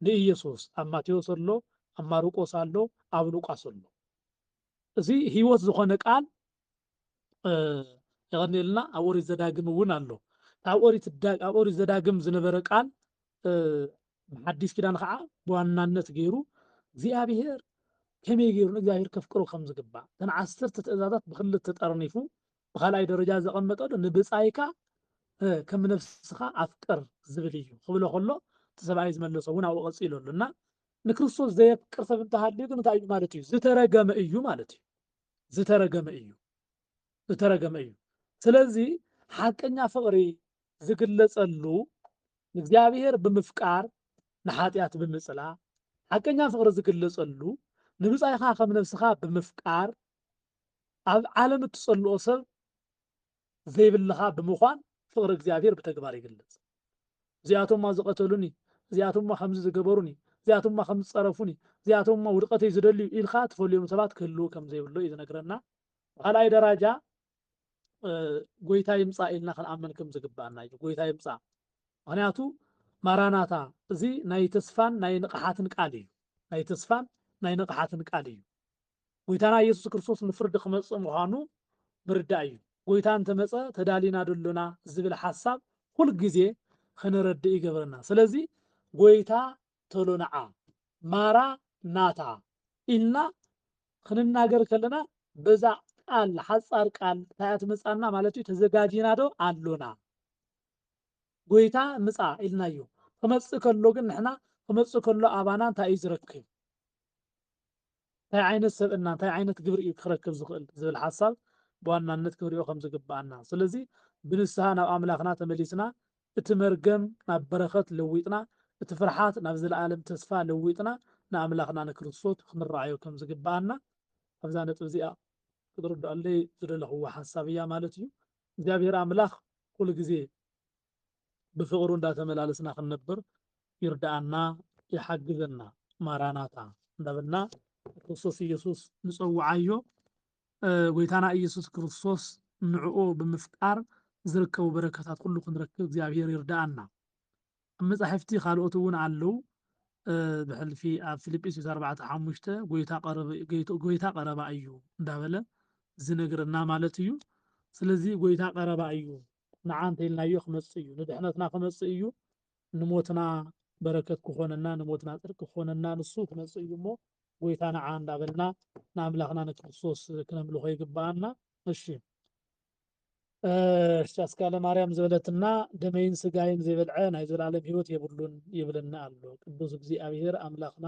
ንኢየሱስ ኣብ ማቴዎስ ኣሎ ኣብ ማርቆስ ኣሎ ኣብ ሉቃስ ኣሎ እዚ ሂወት ዝኾነ ቃል ይቀኒልና ኣብ ኦሪት ዘዳግም እውን ኣሎ ኣብ ኦሪት ዘዳግም ዝነበረ ቃል ሓዲስ ኪዳን ከዓ ብዋናነት ገይሩ እግዚኣብሔር ከመይ ገይሩ ንእግዚኣብሔር ከፍቅሮ ከም ዝግባእ እተን 10 ትእዛዛት ብክልተ ጠርኒፉ ብካልኣይ ደረጃ ዘቐመጠሉ ንብፃይካ ከም ነፍስኻ ኣፍቅር ዝብል እዩ ክብሎ ከሎ እቲ ሰብኣይ ዝመለሶ እውን ኣብኡ ቀፂሉ ኣሎ እና ንክርስቶስ ዘየፍቅር ሰብ እንተሃልዩ ግን እንታይ እዩ ማለት እዩ ዝተረገመ እዩ ማለት እዩ ዝተረገመ እዩ ዝተረገመ እዩ ስለዚ ሓቀኛ ፍቅሪ ዝግለፀሉ እግዚአብሔር ብምፍቃር ንሓጢኣት ብምፅላእ ሓቀኛ ፍቅሪ ዝግለፀሉ ንብፃይኻ ከም ነፍስኻ ብምፍቃር ኣብ ዓለም እትፀልኦ ሰብ ዘይብልኻ ብምዃን ፍቅሪ እግዚአብሔር ብተግባር ይግለፅ እዚኣቶማ ዝቀተሉኒ እዚኣቶማ ከምዚ ዝገበሩኒ እዚኣቶማ ከምዚ ዝፀረፉኒ እዚኣቶማ ውድቀተይ ዝደልዩ ኢልካ ትፈልዮም ሰባት ክህልው ከም ዘይብሉ እዩ ዝነግረና ካልኣይ ደረጃ ጎይታ ይምፃእ ኢልና ክንኣምን ከም ዝግባአና እዩ ጎይታ ይምፃእ ምክንያቱ ማራናታ እዚ ናይ ተስፋን ናይ ንቕሓትን ቃል እዩ ናይ ተስፋን ናይ ንቕሓትን ቃል እዩ ጎይታና ኢየሱስ ክርስቶስ ንፍርዲ ክመፅእ ምዃኑ ምርዳእ እዩ ጎይታ እንተመፀ ተዳሊና ደሎና ዝብል ሓሳብ ኩል ግዜ ክንረድእ ይገብረና ስለዚ ጎይታ ተሎ ነዓ ማራ ናታ ኢልና ክንናገር ከለና በዛ ቃል ሓፃር ቃል እንታይ ትመፃና ማለት እዩ ተዘጋጂና ዶ ኣሎና ጎይታ ምፃ ኢልናዮ ክመፅእ ከሎ ግን ንሕና ክመፅእ ከሎ ኣባና እንታይ እዩ ዝረክብ እንታይ ዓይነት ሰብእና እንታይ ዓይነት ግብሪ እዩ ክረክብ ዝኽእል ዝብል ሓሳብ ብዋናነት ክንሪኦ ከም ዝግባአና ስለዚ ብንስሓ ናብ ኣምላኽና ተመሊስና እቲ መርገም ናብ በረኸት ለዊጥና እቲ ፍርሓት ናብ ዘለኣለም ተስፋ ለዊጥና ንኣምላኽና ንክርስቶስ ክንረኣዮ ከም ዝግባአና ኣብዛ ነጥብ እዚኣ ክትርድአለይ ዝደለኽዎ ሓሳብ እያ ማለት እዩ እግዚኣብሔር ኣምላኽ ኩሉ ግዜ ብፍቅሩ እንዳተመላለስና ክንነብር ይርዳኣና ይሓግዘና ማራናታ እንዳበልና ክርስቶስ ኢየሱስ ንፀውዓዮ ጎይታና ኢየሱስ ክርስቶስ ንዕኡ ብምፍቃር ዝርከቡ በረከታት ኩሉ ክንረክብ እግዚኣብሔር ይርዳኣና ኣብ መጻሕፍቲ ካልኦት እውን ኣለው ብሕልፊ ኣብ ፊልጵስዩስ 4:5 ጎይታ ቀረባ እዩ እንዳበለ ዝነግረና ማለት እዩ ስለዚ ጎይታ ቀረባ እዩ ንዓ እንተኢልናዮ ክመፅእ እዩ ንድሕነትና ክመፅእ እዩ ንሞትና በረከት ክኾነና ንሞትና ፅድቂ ክኾነና ንሱ ክመፅእ እዩ እሞ ጎይታ ንዓ እንዳበልና ንኣምላኽና ንክርስቶስ ክነምልኾ ይግባአና እሺ ኣስካለ ማርያም ዝበለትና ደመይን ስጋይን ዘይበልዐ ናይ ዘላለም ሂወት የብሉን ይብለና ኣሎ ቅዱስ እግዚኣብሔር ኣምላኽና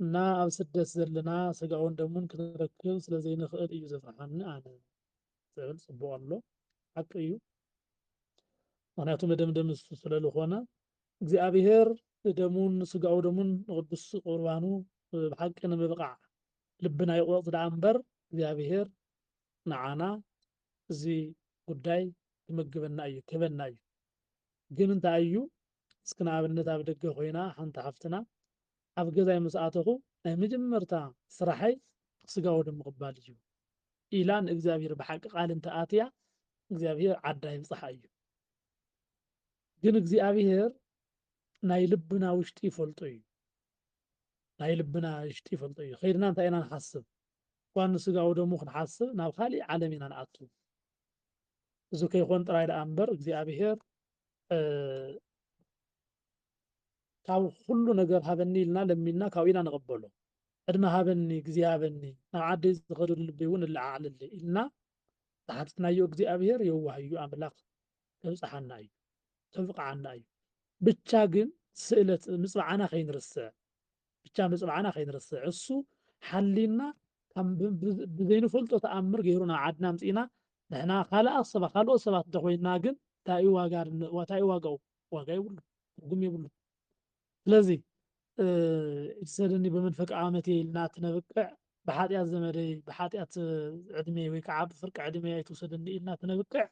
እና ኣብ ስደት ዘለና ስጋውን ደሙን ክንረክብ ስለዘይንኽእል እዩ ዘፍርሐኒ ኣነ ዝብል ፅቡቅ ኣሎ ሓቂ እዩ ምክንያቱ መደምደም ስለዝኾነ እግዚኣብሔር ደሙን ስጋው ደሙን ንቅዱስ ቁርባኑ ብሓቂ ንምብቃዕ ልብና ይቆፅ ዳኣ እምበር እግዚኣብሔር ንዓና እዚ ጉዳይ ክምግበና እዩ ክህበና እዩ ግን እንታይ እዩ እስኪ ንኣብነት ኣብ ደገ ኮይና ሓንቲ ሓፍትና ኣብ ገዛይ ምስ ኣተኹ ናይ መጀመርታ ስራሐይ ስጋው ደሙ ምቕባል እዩ ኢላ ንእግዚኣብሔር ብሓቂ ቃል እንተኣትያ እግዚኣብሔር ዓዳ ይምፅሓ እዩ ግን እግዚኣብሔር ናይ ልብና ውሽጢ ይፈልጦ እዩ ናይ ልብና ውሽጢ ይፈልጦ እዩ ከይድና እንታይ ኢና ንሓስብ እኳ ንስጋው ደሙ ክንሓስብ ናብ ካሊእ ዓለም ኢና ንኣቱ እዚ ከይኮን ጥራይ ደኣ እምበር እግዚኣብሔር ካብ ኩሉ ነገር ሃበኒ ኢልና ለሚና ካብኡ ኢና ንቕበሎ ዕድመ ሃበኒ ግዜ ሃበኒ ናብ ዓደይ ዝኸደሉ ልበይ እውን ንለዓዓለለ ኢልና ተሓቲትናዮ እግዚኣብሔር የዋህ እዩ ኣምላኽ ከብፅሓና እዩ ከብቕዓና እዩ ብቻ ግን ስእለት ምፅባዕና ከይንርስዕ ብቻ ምፅባዕና ከይንርስዕ እሱ ሓሊና ብዘይኑ ፈልጦ ተኣምር ገይሩና ዓድና ምፅኢና ንሕና ካልኦት ሰባት እንተኮይንና ግን እንታይ እዩ ዋጋኡ ዋጋ ይብሉ ትርጉም ይብሉ ስለዚ እትሰደኒ በመንፈቅ ዓመቴ ኢልና ትነብቅዕ ብሓጢኣት ዘመደይ ብሓጢኣት ዕድሜ ወይ ከዓ ብፍርቂ ዕድሜ ኣይትውሰደኒ ኢልና ትነብቅዕ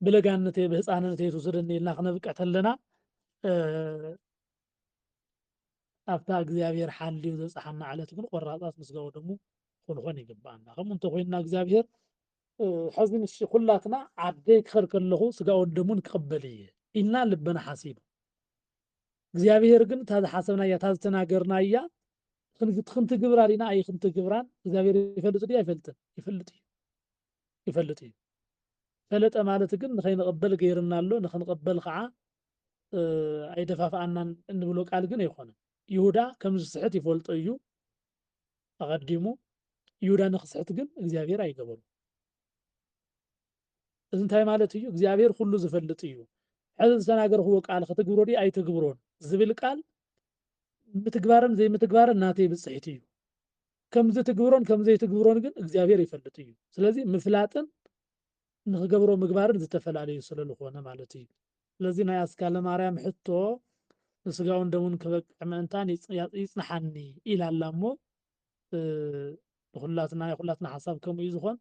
ብለጋነተይ ብህፃንነተይ ትውሰደኒ ኢልና ክነብቅዕ ተለና ኣብታ እግዚኣብሔር ሓልዩ ዘብፅሓና ዓለት ግን ቆራፃት ምስጋቦ ደሙ ክንኾን ይግባአና ከምኡ እንተኮይንና እግዚኣብሔር ሕዚ ንሽ ኩላትና ዓደይ ክኸድ ከለኹ ስጋውን ደሙን ክቕበል እየ ኢልና ልበና ሓሲቡ እግዚኣብሔር ግን እታ ዝሓሰብናያ እታ ዝተናገርናያ ክንትግብራ ዲና ኣይ ክንትግብራን እግዚኣብሔር ይፈልጥ ድዩ ኣይፈልጥን ይፈልጥ እዩ ፈለጠ ማለት ግን ንኸይንቕበል ገይርና ኣሎ ንኽንቕበል ከዓ ኣይደፋፍኣናን እንብሎ ቃል ግን ኣይኮነን ይሁዳ ከም ዝስሕት ይፈልጦ እዩ ኣቐዲሙ ይሁዳ ንኽስሕት ግን እግዚኣብሔር ኣይገበሩ እዚ እንታይ ማለት እዩ እግዚኣብሔር ኩሉ ዝፈልጥ እዩ ሕዚ ዝተናገርክዎ ቃል ክትግብሮ ድዩ ኣይትግብሮን ዝብል ቃል ምትግባርን ዘይምትግባርን ናተይ ብፅሒት እዩ ከምዚ ትግብሮን ከምዘይትግብሮን ግን እግዚኣብሔር ይፈልጥ እዩ ስለዚ ምፍላጥን ንክገብሮ ምግባርን ዝተፈላለዩ ስለዝኾነ ማለት እዩ ስለዚ ናይ ኣስካለ ማርያም ሕቶ ንስጋውን ደሙን ክበቅዕ ምእንታን ይፅንሓኒ ኢላ ኣላ እሞ ንኩላትና ናይ ኩላትና ሓሳብ ከምኡ እዩ ዝኮን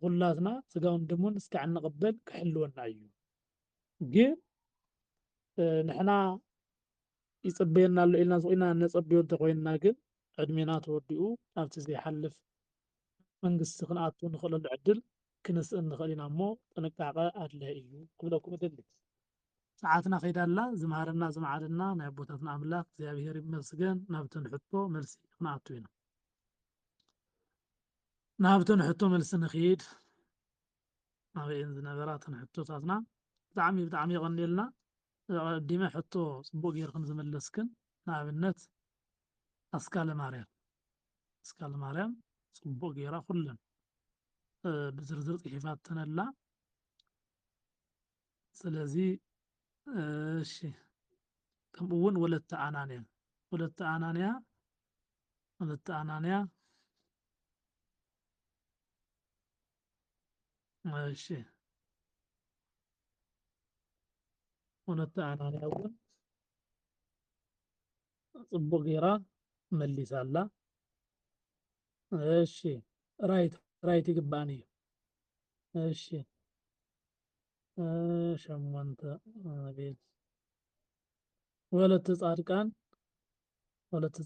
ኩላትና ስጋውን ደሙን እስካዕ እንቕበል ክሕልወና እዩ ግን ንሕና ይፅበየና ኣሎ ኢልና ዝኮይና ነፀብዮ እንተኮይንና ግን ዕድሜና ተወዲኡ ኣብቲ ዘይሓልፍ መንግስቲ ክንኣቱ ንኽእለሉ ዕድል ክንስእን ንኽእል ኢና እሞ ጥንቃቐ ኣድላይ እዩ ክብለኩም እደሊ ሰዓትና ከይዳ ኣላ ዝምሃረና ዝመዓደና ናይ ኣቦታትና ኣምላኽ እግዚኣብሔር ይመስገን ናብተን ሕቶ መልሲ ክንኣቱ ኢና ናብተን ሕቶ መልሲ ንኽይድ ኣበየን ዝነበራ ተን ሕቶታትና ብጣዕሚ ይቐኒልና ቀዲመ ሕቶ ፅቡቅ ጌርክን ዝመለስክን ንኣብነት ኣስካለ ማርያም ፅቡቅ ጌራ ኩለን ብዝርዝር ፅሒፋተን ኣላ ስለዚ እሺ ከምኡ እውን ወለተ ኣናንያ እሺ ወለተ ኣናንያ እውን ፅቡቅ ጌራ መሊሳ ኣላ እሺ ራይት ይግባአኒ እዩ እሺ ሸሞንተ ቤት ወለተ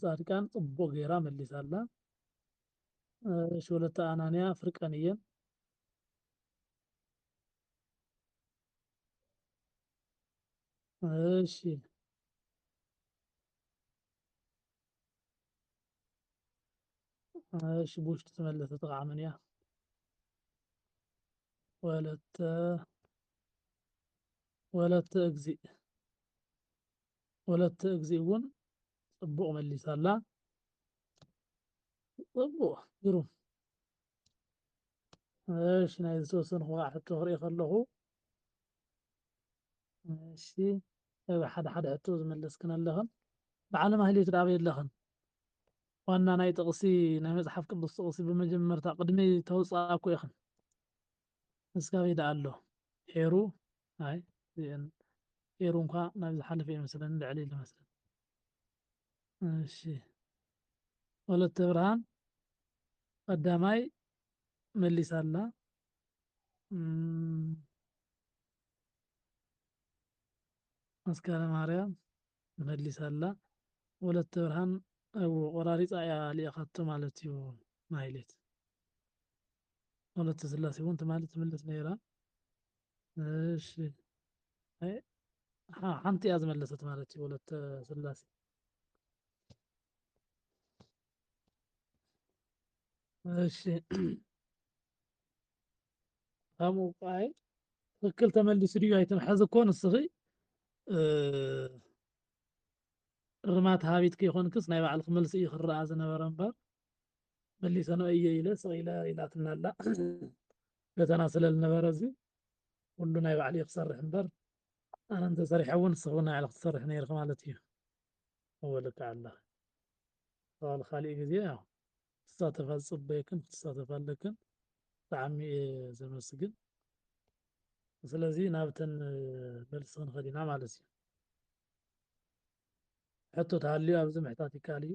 ጻድቃን ፅቡቅ ጌራ መሊሳ ኣላ እሺ ወለተ ኣናንያ ፍርቀን እየን እሺ ብውሽጢ ተመለሰት ከዓ መን እያ ወለተ እግዚእ እውን ፅቡቅ መሊሳ ኣላ ፅቡቅ ግሩም እሺ ናይ ዝተወሰንኩ ከዓ ሕቶ ክሪኢ ከለኹ እሺ ሓደ ሕቶ ዝመለስክን ኣለኽን በዓለ ማህሌት ዳበይ ኣለኽን ዋና ናይ ጥቕሲ ናይ መፅሓፍ ቅዱስ ጥቕሲ ብመጀመርታ ቅድሚ ተውፃእኩ ኢኽን እስካበይ ዳ ኣሎ ሄሩ ኣይ ሄሩ እንኳ ናብ ዝሓለፈ ይመስለኒ ልዕሊ ኢሉ መስለኒ እሺ ወለተ ብርሃን ቀዳማይ መሊሳ ኣላ ኣስካለ ማርያም መሊሳ ኣላ ወለተ ብርሃን ቆራሪፃ እያ ሊኣኻቶ ማለት እዩ ማህሌት ወለተ ስላሴ እውን ትማሊ ትምልስ ነይራ እሺ ሓንቲ እያ ዝመለሰት ማለት እዩ ወለተ ስላሴ እሺ ከምኡ ቃይ ትክክል ተመሊሱ ድዩ ኣይተምሐዝ እኮ ንስኺ እርማት ሃቢት ከይኮንክስ ናይ ባዕልክ መልሲ እዩ ክረአ ዝነበረ እምበር መሊሰኖ እየ ኢለ ስቂለ ኢላትና ኣላ ፈተና ስለዝነበረ እዚ ኩሉ ናይ ባዕሉ ክሰርሕ እምበር ኣነ እንተሰሪሐ እውን ንስኹ ናይ ባዕልክ ትሰርሕ ነይርክ ማለት እዩ ወልካ ኣላ ካልእ ግዜ ያው ትሳተፋ ዝፅበየክን ክትሳተፍ ኣለክን ብጣዕሚ እየ ዘመስግን ስለዚ ናብተን መልሲ ክንኸድ ኢና ማለት እዩ ሕቶ ተሃልዩ ኣብዚ ምሕታት ይከኣል እዩ